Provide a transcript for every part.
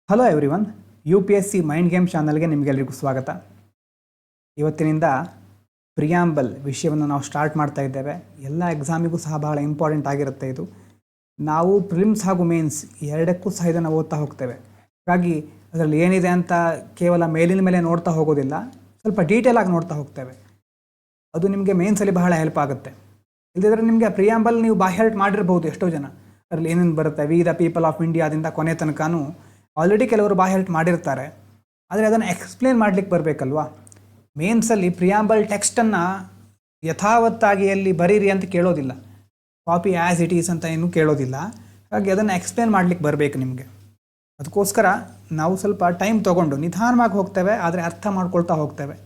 Hello everyone, UPSC mind game ಚಾನಲ್ಗೆ ನಿಮಗೆಲ್ಲರಿಗೂ ಸ್ವಾಗತ. ಇವತ್ತಿನಿಂದ ಪ್ರಿಯಾಂಬಲ್ ವಿಷಯವನ್ನು ನಾವು ಸ್ಟಾರ್ಟ್ ಮಾಡ್ತಾ ಇದ್ದೇವೆ. ಎಲ್ಲ ಎಕ್ಸಾಮಿಗೂ ಸಹ ಬಹಳ ಇಂಪಾರ್ಟೆಂಟ್ ಆಗಿರುತ್ತೆ ಇದು. ನಾವು ಪ್ರಿಲಿಮ್ಸ್ ಹಾಗೂ ಮೇನ್ಸ್ ಎರಡಕ್ಕೂ ಸಹ ಇದನ್ನು ಓದ್ತಾ ಹೋಗ್ತೇವೆ. ಹಾಗಾಗಿ ಅದರಲ್ಲಿ ಏನಿದೆ ಅಂತ ಕೇವಲ ಮೇಲಿನ ಮೇಲೆ ನೋಡ್ತಾ ಹೋಗೋದಿಲ್ಲ, ಸ್ವಲ್ಪ ಡೀಟೇಲ್ ಆಗಿ ನೋಡ್ತಾ ಹೋಗ್ತೇವೆ. ಅದು ನಿಮಗೆ ಮೇನ್ಸಲ್ಲಿ ಬಹಳ ಹೆಲ್ಪ್ ಆಗುತ್ತೆ. ಇಲ್ಲದಿದ್ದರೆ ನಿಮಗೆ ಪ್ರಿಯಾಂಬಲ್ ನೀವು ಬಾಹ್ಯಾರ್ಟ್ ಮಾಡಿರ್ಬೋದು ಎಷ್ಟೋ ಜನ. ಅದರಲ್ಲಿ ಏನೇನು ಬರುತ್ತೆ, ವಿ ದ ಪೀಪಲ್ ಆಫ್ ಇಂಡಿಯಾದಿಂದ ಕೊನೆ ತನಕನೂ ಆಲ್ರೆಡಿ ಕೆಲವರು ಬಾಹ್ಯಾರ್ಟ್ ಮಾಡಿರ್ತಾರೆ. ಆದರೆ ಅದನ್ನು ಎಕ್ಸ್ಪ್ಲೇನ್ ಮಾಡಲಿಕ್ಕೆ ಬರಬೇಕಲ್ವಾ. ಮೇನ್ಸಲ್ಲಿ ಪ್ರಿಯಾಂಬಲ್ ಟೆಕ್ಸ್ಟನ್ನು ಯಥಾವತ್ತಾಗಿ ಅಲ್ಲಿ ಬರೀರಿ ಅಂತ ಕೇಳೋದಿಲ್ಲ, ಕಾಪಿ ಆ್ಯಸ್ ಇಟ್ ಈಸ್ ಅಂತ ಏನೂ ಕೇಳೋದಿಲ್ಲ. ಹಾಗಾಗಿ ಅದನ್ನು ಎಕ್ಸ್ಪ್ಲೇನ್ ಮಾಡಲಿಕ್ಕೆ ಬರಬೇಕು ನಿಮಗೆ. ಅದಕ್ಕೋಸ್ಕರ ನಾವು ಸ್ವಲ್ಪ ಟೈಮ್ ತೊಗೊಂಡು ನಿಧಾನವಾಗಿ ಹೋಗ್ತೇವೆ, ಆದರೆ ಅರ್ಥ ಮಾಡ್ಕೊಳ್ತಾ ಹೋಗ್ತೇವೆ.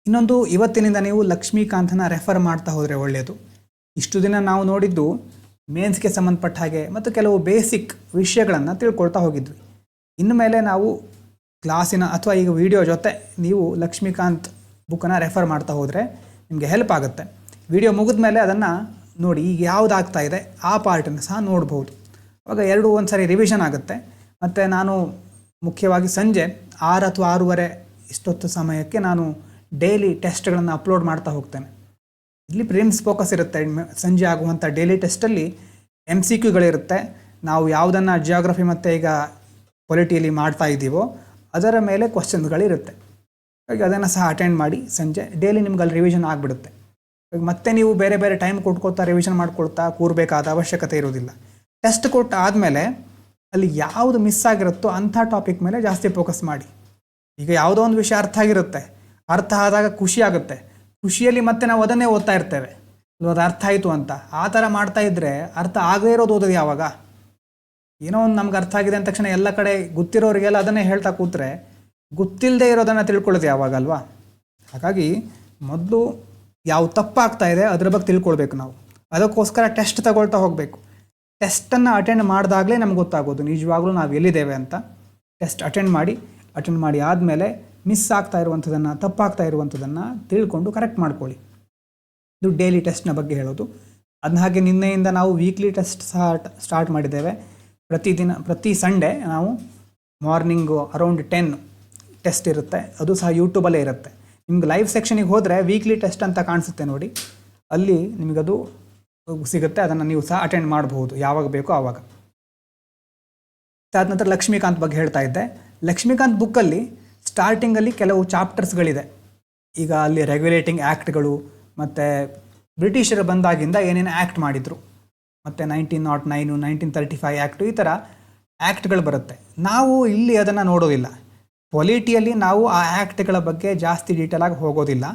ಇನ್ನೊಂದು, ಇವತ್ತಿನಿಂದ ನೀವು ಲಕ್ಷ್ಮೀಕಾಂತನ ರೆಫರ್ ಮಾಡ್ತಾ ಹೋದರೆ ಒಳ್ಳೆಯದು. ಇಷ್ಟು ದಿನ ನಾವು ನೋಡಿದ್ದು ಮೇನ್ಸ್ಗೆ ಸಂಬಂಧಪಟ್ಟ ಹಾಗೆ ಮತ್ತು ಕೆಲವು ಬೇಸಿಕ್ ವಿಷಯಗಳನ್ನು ತಿಳ್ಕೊಳ್ತಾ ಹೋಗಿದ್ವಿ. ಇನ್ನು ಮೇಲೆ ನಾವು ಕ್ಲಾಸಿನ ಅಥವಾ ಈಗ ವಿಡಿಯೋ ಜೊತೆ ನೀವು ಲಕ್ಷ್ಮೀಕಾಂತ್ ಬುಕ್ಕನ್ನು ರೆಫರ್ ಮಾಡ್ತಾ ಹೋದರೆ ನಿಮಗೆ ಹೆಲ್ಪ್ ಆಗುತ್ತೆ. ವಿಡಿಯೋ ಮುಗಿದ ಮೇಲೆ ಅದನ್ನು ನೋಡಿ, ಈಗ ಯಾವುದಾಗ್ತಾ ಇದೆ ಆ ಪಾರ್ಟನ್ನು ಸಹ ನೋಡ್ಬೋದು. ಆವಾಗ ಎರಡು ಒಂದು ಸಾರಿ ರಿವಿಷನ್ ಆಗುತ್ತೆ. ಮತ್ತು ನಾನು ಮುಖ್ಯವಾಗಿ ಸಂಜೆ 6 ಅಥವಾ 6:30 ಇಷ್ಟೊತ್ತು ಸಮಯಕ್ಕೆ ನಾನು ಡೈಲಿ ಟೆಸ್ಟ್ಗಳನ್ನು ಅಪ್ಲೋಡ್ ಮಾಡ್ತಾ ಹೋಗ್ತೇನೆ. ಇಲ್ಲಿ ಪ್ರಿಲಿಮ್ಸ್ ಫೋಕಸ್ ಇರುತ್ತೆ. ಸಂಜೆ ಆಗುವಂಥ ಡೈಲಿ ಟೆಸ್ಟಲ್ಲಿ MCQಗಳಿರುತ್ತೆ. ನಾವು ಯಾವುದನ್ನು ಜಿಯೋಗ್ರಫಿ ಮತ್ತು ಈಗ ಪೊಲಿಟಿಯಲ್ಲಿ ಮಾಡ್ತಾ ಇದ್ದೀವೋ ಅದರ ಮೇಲೆ ಕ್ವಶನ್ಸ್ಗಳಿರುತ್ತೆ. ಹಾಗೆ ಅದನ್ನು ಸಹ ಅಟೆಂಡ್ ಮಾಡಿ ಸಂಜೆ ಡೈಲಿ ನಿಮ್ಗೆ ಅಲ್ಲಿ ರಿವಿಷನ್ ಆಗಿಬಿಡುತ್ತೆ. ಮತ್ತೆ ನೀವು ಬೇರೆ ಬೇರೆ ಟೈಮ್ ಕೊಟ್ಕೊಳ್ತಾ ರಿವಿಷನ್ ಮಾಡ್ಕೊಳ್ತಾ ಕೂರಬೇಕಾದ ಅವಶ್ಯಕತೆ ಇರೋದಿಲ್ಲ. ಟೆಸ್ಟ್ ಕೊಟ್ಟು ಆದಮೇಲೆ ಅಲ್ಲಿ ಯಾವುದು ಮಿಸ್ ಆಗಿರುತ್ತೋ ಅಂಥ ಟಾಪಿಕ್ ಮೇಲೆ ಜಾಸ್ತಿ ಫೋಕಸ್ ಮಾಡಿ. ಈಗ ಯಾವುದೋ ಒಂದು ವಿಷಯ ಅರ್ಥ ಆಗಿರುತ್ತೆ, ಅರ್ಥ ಆದಾಗ ಖುಷಿ ಆಗುತ್ತೆ, ಖುಷಿಯಲ್ಲಿ ಮತ್ತೆ ನಾವು ಅದನ್ನೇ ಓದ್ತಾ ಇರ್ತೇವೆ, ಅದು ಅರ್ಥ ಆಯಿತು ಅಂತ. ಆ ಥರ ಮಾಡ್ತಾ ಇದ್ದರೆ ಅರ್ಥ ಆಗದೇ ಇರೋದು ಓದೋದು ಯಾವಾಗ? ಏನೋ ಒಂದು ನಮ್ಗೆ ಅರ್ಥ ಆಗಿದೆ ಅಂದ ತಕ್ಷಣ ಎಲ್ಲ ಕಡೆ ಗೊತ್ತಿರೋರಿಗೆಲ್ಲ ಅದನ್ನೇ ಹೇಳ್ತಾ ಕೂತ್ರೆ ಗೊತ್ತಿಲ್ಲದೆ ಇರೋದನ್ನು ತಿಳ್ಕೊಳ್ಳೋದು ಯಾವಾಗ ಅಲ್ವಾ? ಹಾಗಾಗಿ ಮೊದಲು ಯಾವ ತಪ್ಪಾಗ್ತಾ ಇದೆ ಅದ್ರ ಬಗ್ಗೆ ತಿಳ್ಕೊಳ್ಬೇಕು ನಾವು. ಅದಕ್ಕೋಸ್ಕರ ಟೆಸ್ಟ್ ತಗೊಳ್ತಾ ಹೋಗಬೇಕು. ಟೆಸ್ಟನ್ನು ಅಟೆಂಡ್ ಮಾಡಿದಾಗಲೇ ನಮ್ಗೆ ಗೊತ್ತಾಗೋದು ನಿಜವಾಗ್ಲೂ ನಾವು ಎಲ್ಲಿದ್ದೇವೆ ಅಂತ. ಟೆಸ್ಟ್ ಅಟೆಂಡ್ ಮಾಡಿ ಆದಮೇಲೆ ಮಿಸ್ ಆಗ್ತಾ ಇರುವಂಥದ್ದನ್ನು, ತಪ್ಪಾಗ್ತಾ ಇರುವಂಥದ್ದನ್ನು ತಿಳ್ಕೊಂಡು ಕರೆಕ್ಟ್ ಮಾಡ್ಕೊಳ್ಳಿ. ಇದು ಡೈಲಿ ಟೆಸ್ಟ್ನ ಬಗ್ಗೆ ಹೇಳೋದು. ಅದನ್ನ ಹಾಗೆ ನಿನ್ನೆಯಿಂದ ನಾವು ವೀಕ್ಲಿ ಟೆಸ್ಟ್ ಸಹ ಸ್ಟಾರ್ಟ್ ಮಾಡಿದ್ದೇವೆ. ಪ್ರತಿ ಸಂಡೇ ನಾವು ಮಾರ್ನಿಂಗು ಅರೌಂಡ್ 10 ಟೆಸ್ಟ್ ಇರುತ್ತೆ. ಅದು ಸಹ ಯೂಟ್ಯೂಬಲ್ಲೇ ಇರುತ್ತೆ. ನಿಮ್ಗೆ ಲೈವ್ ಸೆಕ್ಷನಿಗೆ ಹೋದರೆ ವೀಕ್ಲಿ ಟೆಸ್ಟ್ ಅಂತ ಕಾಣಿಸುತ್ತೆ ನೋಡಿ, ಅಲ್ಲಿ ನಿಮಗದು ಸಿಗುತ್ತೆ. ಅದನ್ನು ನೀವು ಸಹ ಅಟೆಂಡ್ ಮಾಡಬಹುದು ಯಾವಾಗ ಬೇಕೋ ಆವಾಗ. ಅದಾದ ನಂತರ ಲಕ್ಷ್ಮೀಕಾಂತ್ ಬಗ್ಗೆ ಹೇಳ್ತಾ ಇದ್ದೆ. ಲಕ್ಷ್ಮೀಕಾಂತ್ ಬುಕ್ಕಲ್ಲಿ ಸ್ಟಾರ್ಟಿಂಗಲ್ಲಿ ಕೆಲವು ಚಾಪ್ಟರ್ಸ್ಗಳಿದೆ. ಈಗ ಅಲ್ಲಿ ರೆಗ್ಯುಲೇಟಿಂಗ್ ಆ್ಯಕ್ಟ್ಗಳು ಮತ್ತು ಬ್ರಿಟಿಷರು ಬಂದಾಗಿಂದ ಏನೇನು ಆ್ಯಕ್ಟ್ ಮಾಡಿದರು, ಮತ್ತು 1909, 1935 ಆ್ಯಕ್ಟು, ಈ ಥರ ಆ್ಯಕ್ಟ್ಗಳು ಬರುತ್ತೆ. ನಾವು ಇಲ್ಲಿ ಅದನ್ನು ನೋಡೋದಿಲ್ಲ. ಪೊಲಿಟಿಯಲ್ಲಿ ನಾವು ಆ ಆ್ಯಕ್ಟ್ಗಳ ಬಗ್ಗೆ ಜಾಸ್ತಿ ಡೀಟೇಲಾಗಿ ಹೋಗೋದಿಲ್ಲ.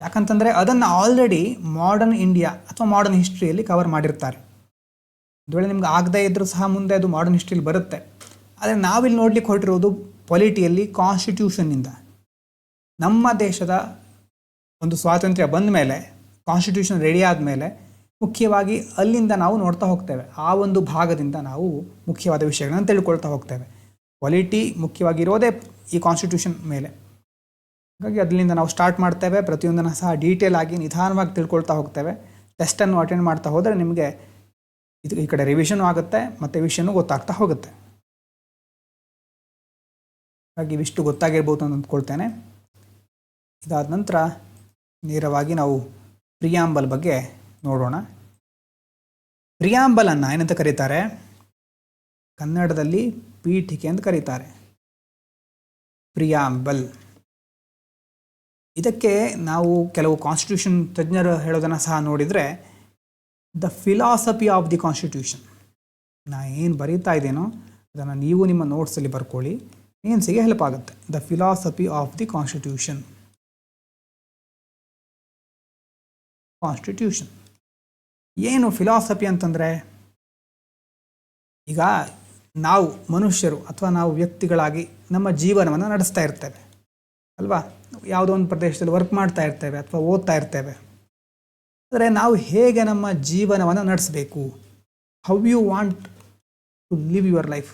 ಯಾಕಂತಂದರೆ ಅದನ್ನು ಆಲ್ರೆಡಿ ಮಾಡರ್ನ್ ಇಂಡಿಯಾ ಅಥವಾ ಮಾಡರ್ನ್ ಹಿಸ್ಟ್ರಿಯಲ್ಲಿ ಕವರ್ ಮಾಡಿರ್ತಾರೆ. ಒಂದು ವೇಳೆ ನಿಮ್ಗೆ ಆಗದೇ ಇದ್ದರೂ ಸಹ ಮುಂದೆ ಅದು ಮಾಡರ್ನ್ ಹಿಸ್ಟ್ರಿಯಲ್ಲಿ ಬರುತ್ತೆ. ಆದರೆ ನಾವಿಲ್ಲಿ ನೋಡ್ಲಿಕ್ಕೆ ಹೊರಟಿರೋದು ಪೊಲಿಟಿಯಲ್ಲಿ ಕಾನ್ಸ್ಟಿಟ್ಯೂಷನ್ನಿಂದ. ನಮ್ಮ ದೇಶದ ಒಂದು ಸ್ವಾತಂತ್ರ್ಯ ಬಂದ ಮೇಲೆ, ಕಾನ್ಸ್ಟಿಟ್ಯೂಷನ್ ರೆಡಿ ಆದಮೇಲೆ ಮುಖ್ಯವಾಗಿ ಅಲ್ಲಿಂದ ನಾವು ನೋಡ್ತಾ ಹೋಗ್ತೇವೆ. ಆ ಒಂದು ಭಾಗದಿಂದ ನಾವು ಮುಖ್ಯವಾದ ವಿಷಯಗಳನ್ನು ತಿಳ್ಕೊಳ್ತಾ ಹೋಗ್ತೇವೆ. ಪೊಲಿಟಿ ಮುಖ್ಯವಾಗಿರೋದೇ ಈ ಕಾನ್ಸ್ಟಿಟ್ಯೂಷನ್ ಮೇಲೆ. ಹಾಗಾಗಿ ಅದರಿಂದ ನಾವು ಸ್ಟಾರ್ಟ್ ಮಾಡ್ತೇವೆ. ಪ್ರತಿಯೊಂದನ್ನು ಸಹ ಡೀಟೇಲ್ ಆಗಿ ನಿಧಾನವಾಗಿ ತಿಳ್ಕೊಳ್ತಾ ಹೋಗ್ತೇವೆ. ಟೆಸ್ಟನ್ನು ಅಟೆಂಡ್ ಮಾಡ್ತಾ ಹೋದರೆ ನಿಮಗೆ ಈ ಕಡೆ ರಿವಿಷನ್ ಆಗುತ್ತೆ ಮತ್ತು ವಿಷಯನೂ ಗೊತ್ತಾಗ್ತಾ ಹೋಗುತ್ತೆ. ಹಾಗೆ ಇವಿಷ್ಟು ಗೊತ್ತಾಗಿರ್ಬೋದು ಅಂತ ಅಂದ್ಕೊಳ್ತೇನೆ. ಇದಾದ ನಂತರ ನೇರವಾಗಿ ನಾವು ಪ್ರಿಯಾಂಬಲ್ ಬಗ್ಗೆ ನೋಡೋಣ. ಪ್ರಿಯಾಂಬಲನ್ನು ಏನಂತ ಕರೀತಾರೆ? ಕನ್ನಡದಲ್ಲಿ ಪೀಠಿಕೆ ಅಂತ ಕರೀತಾರೆ. ಪ್ರಿಯಾಂಬಲ್. ಇದಕ್ಕೆ ನಾವು ಕೆಲವು ಕಾನ್ಸ್ಟಿಟ್ಯೂಷನ್ ತಜ್ಞರು ಹೇಳೋದನ್ನು ಸಹ ನೋಡಿದರೆ the philosophy of the constitution. ನಾ ಏನು ಬರೀತಾ ಇದ್ದೇನೋ ಅದನ್ನು ನೀವು ನಿಮ್ಮ ನೋಟ್ಸಲ್ಲಿ ಬರ್ಕೊಳ್ಳಿ, ಮೇನ್ಸಿಗೆ ಹೆಲ್ಪ್ ಆಗುತ್ತೆ. The philosophy of the constitution. ಏನು ಫಿಲಾಸಫಿ ಅಂತಂದರೆ, ಈಗ ನಾವು ಮನುಷ್ಯರು ಅಥವಾ ನಾವು ವ್ಯಕ್ತಿಗಳಾಗಿ ನಮ್ಮ ಜೀವನವನ್ನು ನಡೆಸ್ತಾ ಇರ್ತೇವೆ ಅಲ್ವಾ? ಯಾವುದೋ ಒಂದು ಪ್ರದೇಶದಲ್ಲಿ ವರ್ಕ್ ಮಾಡ್ತಾ ಇರ್ತೇವೆ ಅಥವಾ ಓದ್ತಾ ಇರ್ತೇವೆ. ಆದರೆ ನಾವು ಹೇಗೆ ನಮ್ಮ ಜೀವನವನ್ನು ನಡೆಸಬೇಕು, how you want to live your life,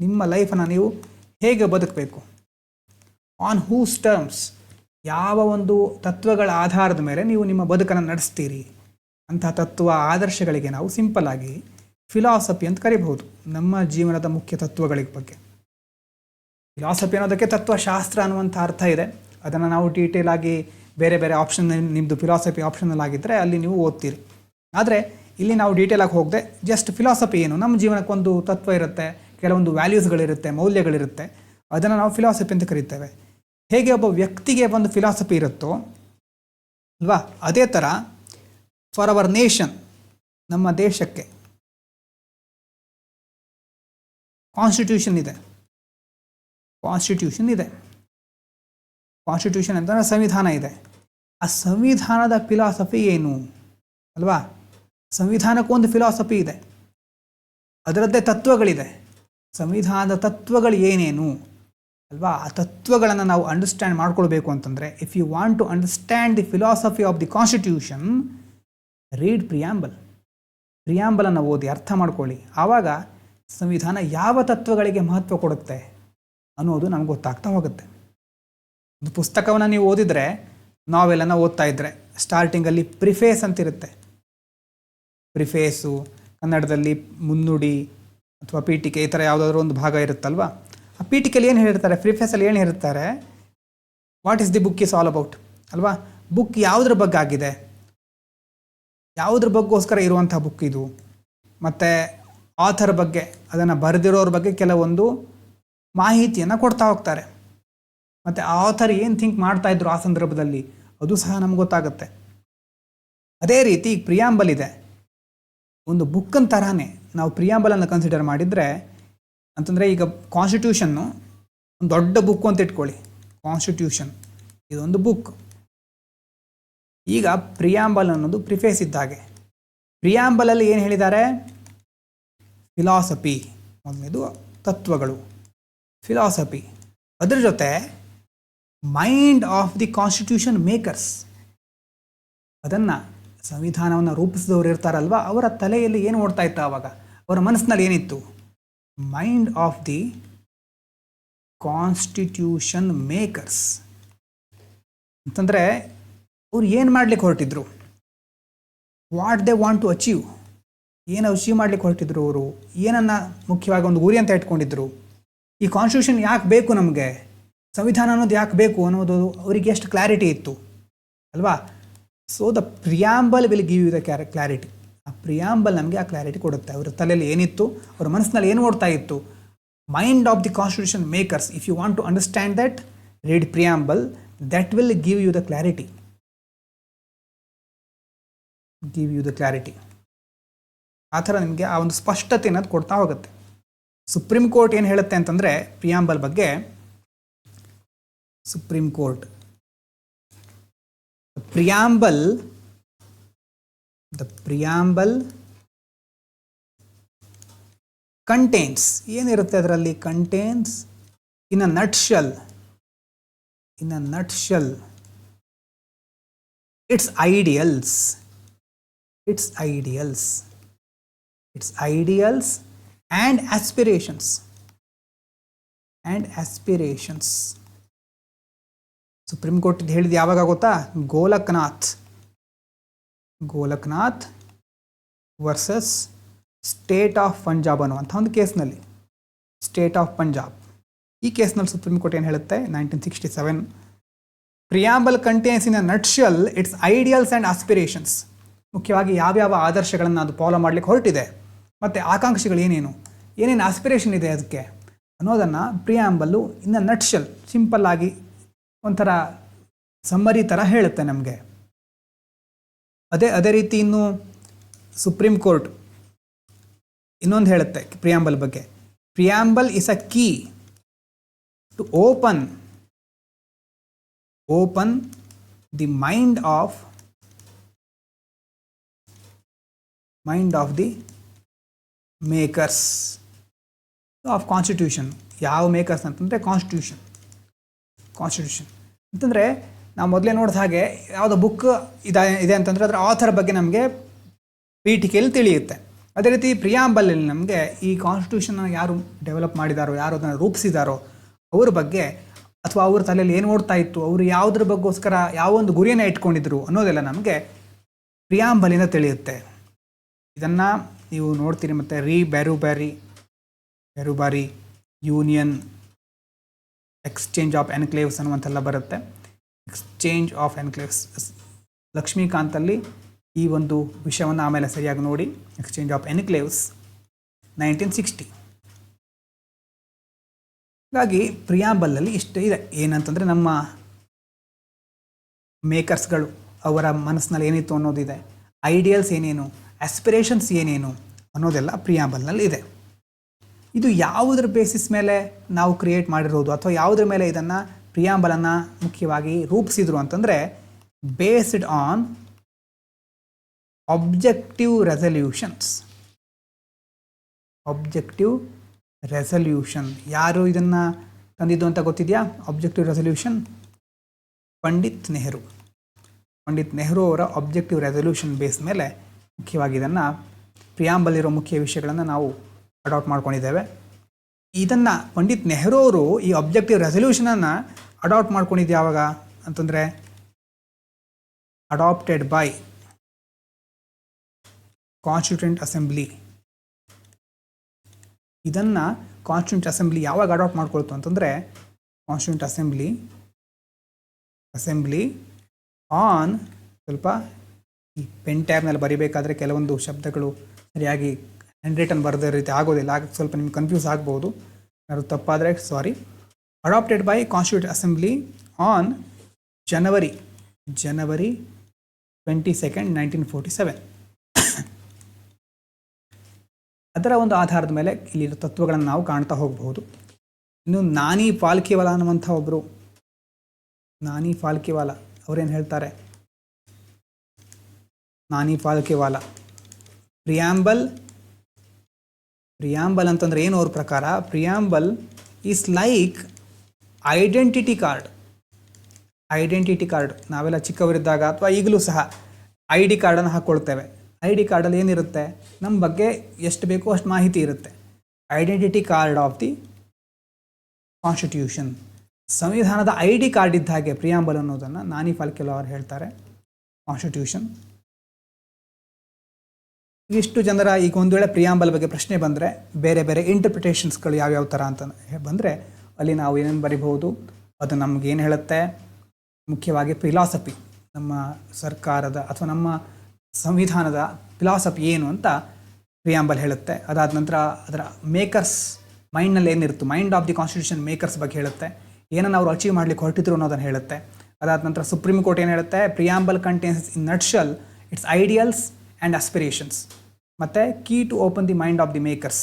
ನಿಮ್ಮ ಲೈಫನ್ನು ನೀವು ಹೇಗೆ ಬದುಕಬೇಕು, ಆನ್ ಹೂಸ್ ಟರ್ಮ್ಸ್, ಯಾವ ಒಂದು ತತ್ವಗಳ ಆಧಾರದ ಮೇಲೆ ನೀವು ನಿಮ್ಮ ಬದುಕನ್ನು ನಡೆಸ್ತೀರಿ, ಅಂತಹ ತತ್ವ ಆದರ್ಶಗಳಿಗೆ ನಾವು ಸಿಂಪಲ್ ಆಗಿ ಫಿಲಾಸಫಿ ಅಂತ ಕರಿಬಹುದು. ನಮ್ಮ ಜೀವನದ ಮುಖ್ಯ ತತ್ವಗಳ ಬಗ್ಗೆ. ಫಿಲಾಸಫಿ ಅನ್ನೋದಕ್ಕೆ ತತ್ವಶಾಸ್ತ್ರ ಅನ್ನುವಂಥ ಅರ್ಥ ಇದೆ. ಅದನ್ನು ನಾವು ಡೀಟೇಲ್ ಆಗಿ ಬೇರೆ ಬೇರೆ ಆಪ್ಷನ್, ನಿಮ್ಮದು ಫಿಲಾಸಫಿ ಆಪ್ಷನಲ್ ಆಗಿದ್ದರೆ ಅಲ್ಲಿ ನೀವು ಓದ್ತೀರಿ. ಆದರೆ ಇಲ್ಲಿ ನಾವು ಡೀಟೇಲಾಗಿ ಹೋಗದೆ ಜಸ್ಟ್ ಫಿಲಾಸಫಿ ಏನು, ನಮ್ಮ ಜೀವನಕ್ಕೊಂದು ತತ್ವ ಇರುತ್ತೆ, ಕೆಲವೊಂದು ವ್ಯಾಲ್ಯೂಸ್ಗಳಿರುತ್ತೆ, ಮೌಲ್ಯಗಳಿರುತ್ತೆ, ಅದನ್ನು ನಾವು ಫಿಲಾಸಫಿ ಅಂತ ಕರೀತೇವೆ. ಹೇಗೆ ಒಬ್ಬ ವ್ಯಕ್ತಿಗೆ ಒಂದು ಫಿಲಾಸಫಿ ಇರುತ್ತೋ ಅಲ್ವಾ, ಅದೇ ಥರ ಫಾರ್ ಅವರ್ ನೇಷನ್, ನಮ್ಮ ದೇಶಕ್ಕೆ ಕಾನ್ಸ್ಟಿಟ್ಯೂಷನ್ ಇದೆ. ಕಾನ್ಸ್ಟಿಟ್ಯೂಷನ್ ಅಂತಂದರೆ ಸಂವಿಧಾನ ಇದೆ. ಆ ಸಂವಿಧಾನದ ಫಿಲಾಸಫಿ ಏನು ಅಲ್ವಾ? ಸಂವಿಧಾನಕ್ಕೊಂದು ಫಿಲಾಸಫಿ ಇದೆ, ಅದರದ್ದೇ ತತ್ವಗಳಿದೆ. ಸಂವಿಧಾನದ ತತ್ವಗಳು ಏನೇನು ಅಲ್ವಾ? ಆ ತತ್ವಗಳನ್ನು ನಾವು ಅಂಡರ್ಸ್ಟ್ಯಾಂಡ್ ಮಾಡ್ಕೊಳ್ಬೇಕು ಅಂತಂದರೆ, if you want to understand the philosophy of the constitution, read ಪ್ರಿಯಾಂಬಲನ್ನು ಓದಿ ಅರ್ಥ ಮಾಡ್ಕೊಳ್ಳಿ. ಆವಾಗ ಸಂವಿಧಾನ ಯಾವ ತತ್ವಗಳಿಗೆ ಮಹತ್ವ ಕೊಡುತ್ತೆ ಅನ್ನೋದು ನಮ್ಗೆ ಗೊತ್ತಾಗ್ತಾ ಹೋಗುತ್ತೆ. ಒಂದು ಪುಸ್ತಕವನ್ನು ನೀವು ಓದಿದರೆ, ನಾವೆಲನ್ನು ಓದ್ತಾ ಇದ್ದರೆ ಸ್ಟಾರ್ಟಿಂಗಲ್ಲಿ ಪ್ರಿಫೇಸ್ ಅಂತಿರುತ್ತೆ. ಪ್ರಿಫೇಸು ಕನ್ನಡದಲ್ಲಿ ಮುನ್ನುಡಿ ಅಥವಾ ಪೀಠಿಕೆ, ಈ ಥರ ಯಾವುದಾದ್ರೂ ಒಂದು ಭಾಗ ಇರುತ್ತಲ್ವ. ಆ ಪೀಠಿಕೆಯಲ್ಲಿ ಏನು ಹೇಳಿರ್ತಾರೆ, ಪ್ರಿಫೇಸಲ್ಲಿ ಏನು ಹೇಳಿರ್ತಾರೆ, what is the book is all about ಅಲ್ವಾ? ಬುಕ್ ಯಾವುದ್ರ ಬಗ್ಗೆ ಆಗಿದೆ, ಯಾವುದ್ರ ಬಗ್ಗೋಸ್ಕರ ಇರುವಂಥ ಬುಕ್ ಇದು, ಮತ್ತು ಆಥರ್ ಬಗ್ಗೆ, ಅದನ್ನು ಬರೆದಿರೋರ ಬಗ್ಗೆ ಕೆಲವೊಂದು ಮಾಹಿತಿಯನ್ನು ಕೊಡ್ತಾ ಹೋಗ್ತಾರೆ. ಮತ್ತು ಆ ಆಥರ್ ಏನು ಥಿಂಕ್ ಮಾಡ್ತಾಯಿದ್ರು ಆ ಸಂದರ್ಭದಲ್ಲಿ, ಅದು ಸಹ ನಮ್ಗೆ ಗೊತ್ತಾಗುತ್ತೆ. ಅದೇ ರೀತಿ ಈಗ ಪ್ರಿಯಾಂಬಲ್ ಇದೆ. ಒಂದು ಬುಕ್ಕನ ತರಹನೇ ನಾವು ಪ್ರಿಯಾಂಬಲನ್ನು ಕನ್ಸಿಡರ್ ಮಾಡಿದರೆ, ಅಂತಂದರೆ ಈಗ ಕಾನ್ಸ್ಟಿಟ್ಯೂಷನ್ನು ಒಂದು ದೊಡ್ಡ ಬುಕ್ಕು ಅಂತ ಇಟ್ಕೊಳ್ಳಿ. ಕಾನ್ಸ್ಟಿಟ್ಯೂಷನ್ ಇದೊಂದು ಬುಕ್. ಈಗ ಪ್ರಿಯಾಂಬಲ್ ಅನ್ನೋದು ಪ್ರಿಫೇಸ್ ಇದ್ದಾಗೆ. ಪ್ರಿಯಾಂಬಲಲ್ಲಿ ಏನು ಹೇಳಿದ್ದಾರೆ, ಫಿಲಾಸಫಿ, ಮೊದಲನೇದು ತತ್ವಗಳು, ಫಿಲಾಸಫಿ. ಅದರ ಜೊತೆ mind of the constitution makers, ಅದನ್ನು ಸಂವಿಧಾನವನ್ನು ರೂಪಿಸಿದವರು ಇರ್ತಾರಲ್ವ, ಅವರ ತಲೆಯಲ್ಲಿ ಏನು ಓಡ್ತಾ ಇತ್ತು ಆವಾಗ, ಅವರ ಮನಸ್ಸಿನಲ್ಲಿ ಏನಿತ್ತು, mind of the constitution makers ಅಂತಂದರೆ ಅವ್ರು ಏನು ಮಾಡಲಿಕ್ಕೆ ಹೊರಟಿದ್ರು, what they want to achieve, ಏನು ಅಚೀವ್ ಮಾಡಲಿಕ್ಕೆ ಹೊರಟಿದ್ರು ಅವರು, ಏನನ್ನು ಮುಖ್ಯವಾಗಿ ಒಂದು ಗುರಿ ಅಂತ ಇಟ್ಕೊಂಡಿದ್ರು. ಈ ಕಾನ್ಸ್ಟಿಟ್ಯೂಷನ್ ಯಾಕೆ ಬೇಕು ನಮಗೆ, ಸಂವಿಧಾನ ಅನ್ನೋದು ಯಾಕೆ ಬೇಕು ಅನ್ನೋದು ಅವರಿಗೆ ಎಷ್ಟು ಕ್ಲಾರಿಟಿ ಇತ್ತು ಅಲ್ವಾ? So the preamble will give you the clarity. ಆ ಪ್ರಿಯಾಂಬಲ್ ನಮಗೆ ಆ ಕ್ಲಾರಿಟಿ ಕೊಡುತ್ತೆ. ಅವರ ತಲೆಯಲ್ಲಿ ಏನಿತ್ತು, ಅವರ ಮನಸ್ಸಿನಲ್ಲಿ ಏನು ಓಡ್ತಾ ಇತ್ತು, mind of the constitution makers. If you want to understand that, read preamble, that will give you the clarity. ಆ ಥರ ನಿಮಗೆ ಆ ಒಂದು ಸ್ಪಷ್ಟತೆ ಅನ್ನೋದು ಕೊಡ್ತಾ ಹೋಗುತ್ತೆ. ಸುಪ್ರೀಂ ಕೋರ್ಟ್ ಏನು ಹೇಳುತ್ತೆ ಅಂತಂದರೆ ಪ್ರಿಯಾಂಬಲ್ ಬಗ್ಗೆ, supreme court the preamble contains, ಏನಿರುತ್ತೆ ಅದರಲ್ಲಿ, contains in a nutshell its ideals and aspirations. Supreme court ಹೇಳಿದ್ದು ಯಾವಾಗ ಗೊತ್ತಾ, Golaknath versus state of Punjab ಅನ್ನುವಂಥ ಒಂದು ಕೇಸ್ನಲ್ಲಿ, ಸ್ಟೇಟ್ ಆಫ್ ಪಂಜಾಬ್, ಈ ಕೇಸ್ನಲ್ಲಿ ಸುಪ್ರೀಂ ಕೋರ್ಟ್ ಏನು ಹೇಳುತ್ತೆ, 1967, preamble contains in a nutshell its ideals and aspirations. ಮುಖ್ಯವಾಗಿ ಯಾವ್ಯಾವ ಆದರ್ಶಗಳನ್ನು ಅದು ಫಾಲೋ ಮಾಡಲಿಕ್ಕೆ ಹೊರಟಿದೆ, ಮತ್ತು ಆಕಾಂಕ್ಷೆಗಳು ಏನೇನು ಆಸ್ಪಿರೇಷನ್ ಇದೆ ಅದಕ್ಕೆ ಅನ್ನೋದನ್ನು ಪ್ರಿಯಾಂಬಲ್ಲು ಇನ್ ಅ ನಟ್ಶೆಲ್, ಸಿಂಪಲ್ಲಾಗಿ ಒಂಥರ ಸಮ್ಮರಿ ಥರ ಹೇಳುತ್ತೆ ನಮಗೆ. ಅದೇ ರೀತಿ ಇನ್ನು ಸುಪ್ರೀಂ ಕೋರ್ಟ್ ಇನ್ನೊಂದು ಹೇಳುತ್ತೆ ಪ್ರಿಯಾಂಬಲ್ ಬಗ್ಗೆ, preamble is a key to open the mind of the makers of constitution. ಯಾವ ಮೇಕರ್ಸ್ ಅಂತಂದರೆ ಕಾನ್ಸ್ಟಿಟ್ಯೂಷನ್ ಅಂತಂದರೆ ನಾವು ಮೊದಲೇ ನೋಡಿದ ಹಾಗೆ ಯಾವುದೋ ಬುಕ್ ಇದೆ ಅಂತಂದರೆ ಅದರ ಆಥರ್ ಬಗ್ಗೆ ನಮಗೆ ಪೀಠಿಕೆಯಲ್ಲಿ ತಿಳಿಯುತ್ತೆ. ಅದೇ ರೀತಿ ಪ್ರಿಯಾಂಬಲಲ್ಲಿ ನಮಗೆ ಈ ಕಾನ್ಸ್ಟಿಟ್ಯೂಷನ್ನ ಯಾರು ಡೆವಲಪ್ ಮಾಡಿದಾರೋ, ಯಾರು ಅದನ್ನು ರೂಪಿಸಿದಾರೋ ಅವ್ರ ಬಗ್ಗೆ, ಅಥವಾ ಅವ್ರ ತಲೆಯಲ್ಲಿ ಏನು ಓಡ್ತಾ ಇತ್ತು, ಅವರು ಯಾವುದ್ರ ಬಗ್ಗೋಸ್ಕರ ಯಾವೊಂದು ಗುರಿಯನ್ನು ಇಟ್ಕೊಂಡಿದ್ರು ಅನ್ನೋದೆಲ್ಲ ನಮಗೆ ಪ್ರಿಯಾಂಬಲಿಂದ ತಿಳಿಯುತ್ತೆ. ಇದನ್ನು ನೀವು ನೋಡ್ತೀರಿ, ಮತ್ತು ಬ್ಯಾರುಬಾರಿ ಯೂನಿಯನ್, ಎಕ್ಸ್ಚೇಂಜ್ ಆಫ್ ಎನ್ಕ್ಲೇವ್ಸ್ ಅನ್ನುವಂತೆಲ್ಲ ಬರುತ್ತೆ. ಎಕ್ಸ್ಚೇಂಜ್ ಆಫ್ ಎನ್ಕ್ಲೇವ್ಸ್ ಲಕ್ಷ್ಮೀಕಾಂತಲ್ಲಿ ಈ ಒಂದು ವಿಷಯವನ್ನು ಆಮೇಲೆ ಸರಿಯಾಗಿ ನೋಡಿ. Exchange of enclaves 1960. ಹಾಗಾಗಿ ಪ್ರಿಯಾಂಬಲಲ್ಲಿ ಇಷ್ಟು ಇದೆ. ಏನಂತಂದರೆ ನಮ್ಮ ಮೇಕರ್ಸ್ಗಳು ಅವರ ಮನಸ್ಸಿನಲ್ಲಿ ಏನಿತ್ತು ಅನ್ನೋದಿದೆ, ಐಡಿಯಲ್ಸ್ ಏನೇನು, ಆಸ್ಪಿರೇಷನ್ಸ್ ಏನೇನು ಅನ್ನೋದೆಲ್ಲ ಪ್ರಿಯಾಂಬಲ್ನಲ್ಲಿ ಇದೆ. ಇದು ಯಾವುದರ ಬೇಸಿಸ್ ಮೇಲೆ ನಾವು ಕ್ರಿಯೇಟ್ ಮಾಡಿರೋದು ಅಥವಾ ಯಾವುದ್ರ ಮೇಲೆ ಇದನ್ನು ಪ್ರಿಯಾಂಬಲನ್ನು ಮುಖ್ಯವಾಗಿ ರೂಪಿಸಿದ್ರು ಅಂತಂದರೆ, ಬೇಸ್ಡ್ ಆನ್ ಆಬ್ಜೆಕ್ಟಿವ್ ರೆಸಲ್ಯೂಷನ್. ಯಾರು ಇದನ್ನು ತಂದಿದ್ದು ಅಂತ ಗೊತ್ತಿದೆಯಾ? ಆಬ್ಜೆಕ್ಟಿವ್ ರೆಸಲ್ಯೂಷನ್ ಪಂಡಿತ್ ನೆಹರು ಅವರ ಆಬ್ಜೆಕ್ಟಿವ್ ರೆಸಲ್ಯೂಷನ್ ಬೇಸ್ ಮೇಲೆ ಮುಖ್ಯವಾಗಿ ಇದನ್ನು ಪ್ರಿಯಾಂಬಲ್ ಇರೋ ಮುಖ್ಯ ವಿಷಯಗಳನ್ನು ನಾವು ಅಡಾಪ್ಟ್ ಮಾಡ್ಕೊಂಡಿದ್ದೇವೆ. ಇದನ್ನು ಪಂಡಿತ್ ನೆಹರು ಅವರು ಈ ಆಬ್ಜೆಕ್ಟಿವ್ ರೆಸಲ್ಯೂಷನನ್ನು ಅಡಾಪ್ಟ್ ಮಾಡ್ಕೊಂಡಿದ್ದು ಯಾವಾಗ ಅಂತಂದರೆ, ಅಡಾಪ್ಟೆಡ್ ಬೈ ಕಾನ್ಸ್ಟಿಟ್ಯೂಂಟ್ ಅಸೆಂಬ್ಲಿ. ಇದನ್ನು ಕಾನ್ಸ್ಟಿಟ್ಯೂಂಟ್ ಅಸೆಂಬ್ಲಿ ಯಾವಾಗ ಅಡಾಪ್ಟ್ ಮಾಡ್ಕೊಳ್ತು ಅಂತಂದರೆ, ಕಾನ್ಸ್ಟಿಟ್ಯೂಂಟ್ ಅಸೆಂಬ್ಲಿ ಆನ್, ಸ್ವಲ್ಪ ಈ ಪೆನ್ ಟ್ಯಾಬ್ನಲ್ಲಿ ಬರಿಬೇಕಾದ್ರೆ ಕೆಲವೊಂದು ಶಬ್ದಗಳು ಸರಿಯಾಗಿ ಹ್ಯಾಂಡ್ ರಿಟನ್ ಬರೆದ ರೀತಿ ಆಗೋದಿಲ್ಲ, ಆಗ ಸ್ವಲ್ಪ ನಿಮ್ಗೆ ಕನ್ಫ್ಯೂಸ್ ಆಗ್ಬೋದು. ಯಾರು ತಪ್ಪಾದರೆ sorry. Adopted by constituent assembly on January 22, 1947. ಅದರ ಒಂದು ಆಧಾರದ ಮೇಲೆ ಇಲ್ಲಿರೋ ತತ್ವಗಳನ್ನು ನಾವು ಕಾಣ್ತಾ ಹೋಗಬಹುದು. ಇನ್ನು ನಾನಿ ಫಾಲ್ಕೆವಾಲಾ ಅನ್ನುವಂಥ ಒಬ್ಬರು, ನಾನಿ ಫಾಲ್ಕೆವಾಲಾ ಅವರೇನು ಹೇಳ್ತಾರೆ? ನಾನಿ ಫಾಲ್ಕೆವಾಲಾ ಪ್ರಿಯಾಂಬಲ್ ಅಂತಂದರೆ ಏನು ಅವ್ರ ಪ್ರಕಾರ? Preamble is like identity card. ನಾವೆಲ್ಲ ಚಿಕ್ಕವರಿದ್ದಾಗ ಅಥವಾ ಈಗಲೂ ಸಹ ID ಕಾರ್ಡನ್ನು ಹಾಕ್ಕೊಳ್ತೇವೆ. ID ಕಾರ್ಡಲ್ಲಿ ಏನಿರುತ್ತೆ? ನಮ್ಮ ಬಗ್ಗೆ ಎಷ್ಟು ಬೇಕೋ ಅಷ್ಟು ಮಾಹಿತಿ ಇರುತ್ತೆ. Identity card of the constitution. ಸಂವಿಧಾನದ ID ಕಾರ್ಡ್ ಇದ್ದ ಹಾಗೆ ಪ್ರಿಯಾಂಬಲ್ ಅನ್ನೋದನ್ನು ನಾನಿ ಫಾಲ್ಕೆವಾಲಾ ಅವರು ಹೇಳ್ತಾರೆ. ಕಾನ್ಸ್ಟಿಟ್ಯೂಷನ್ ಇಷ್ಟು ಜನರ ಈಗ ಒಂದು ವೇಳೆ ಪ್ರಿಯಾಂಬಲ್ ಬಗ್ಗೆ ಪ್ರಶ್ನೆ ಬಂದರೆ ಬೇರೆ ಬೇರೆ ಇಂಟರ್ಪ್ರಿಟೇಷನ್ಸ್ಗಳು ಯಾವ್ಯಾವ ಥರ ಅಂತ ಬಂದರೆ ಅಲ್ಲಿ ನಾವು ಏನೇನು ಬರಿಬಹುದು, ಅದು ನಮಗೇನು ಹೇಳುತ್ತೆ? ಮುಖ್ಯವಾಗಿ ಫಿಲಾಸಫಿ, ನಮ್ಮ ಸರ್ಕಾರದ ಅಥವಾ ನಮ್ಮ ಸಂವಿಧಾನದ ಫಿಲಾಸಫಿ ಏನು ಅಂತ ಪ್ರಿಯಾಂಬಲ್ ಹೇಳುತ್ತೆ. ಅದಾದ ನಂತರ ಅದರ ಮೇಕರ್ಸ್ ಮೈಂಡ್ನಲ್ಲಿ ಏನಿರುತ್ತೆ, mind of the constitution makers ಬಗ್ಗೆ ಹೇಳುತ್ತೆ. ಏನನ್ನು ಅವರು ಅಚೀವ್ ಮಾಡಲಿಕ್ಕೆ ಹೊರಟಿದ್ರು ಅನ್ನೋದನ್ನು ಹೇಳುತ್ತೆ. ಅದಾದ ನಂತರ ಸುಪ್ರೀಂ ಕೋರ್ಟ್ ಏನು ಹೇಳುತ್ತೆ? Preamble contains in nutshell its ideals and aspirations ಮತ್ತು key to open the mind of the makers.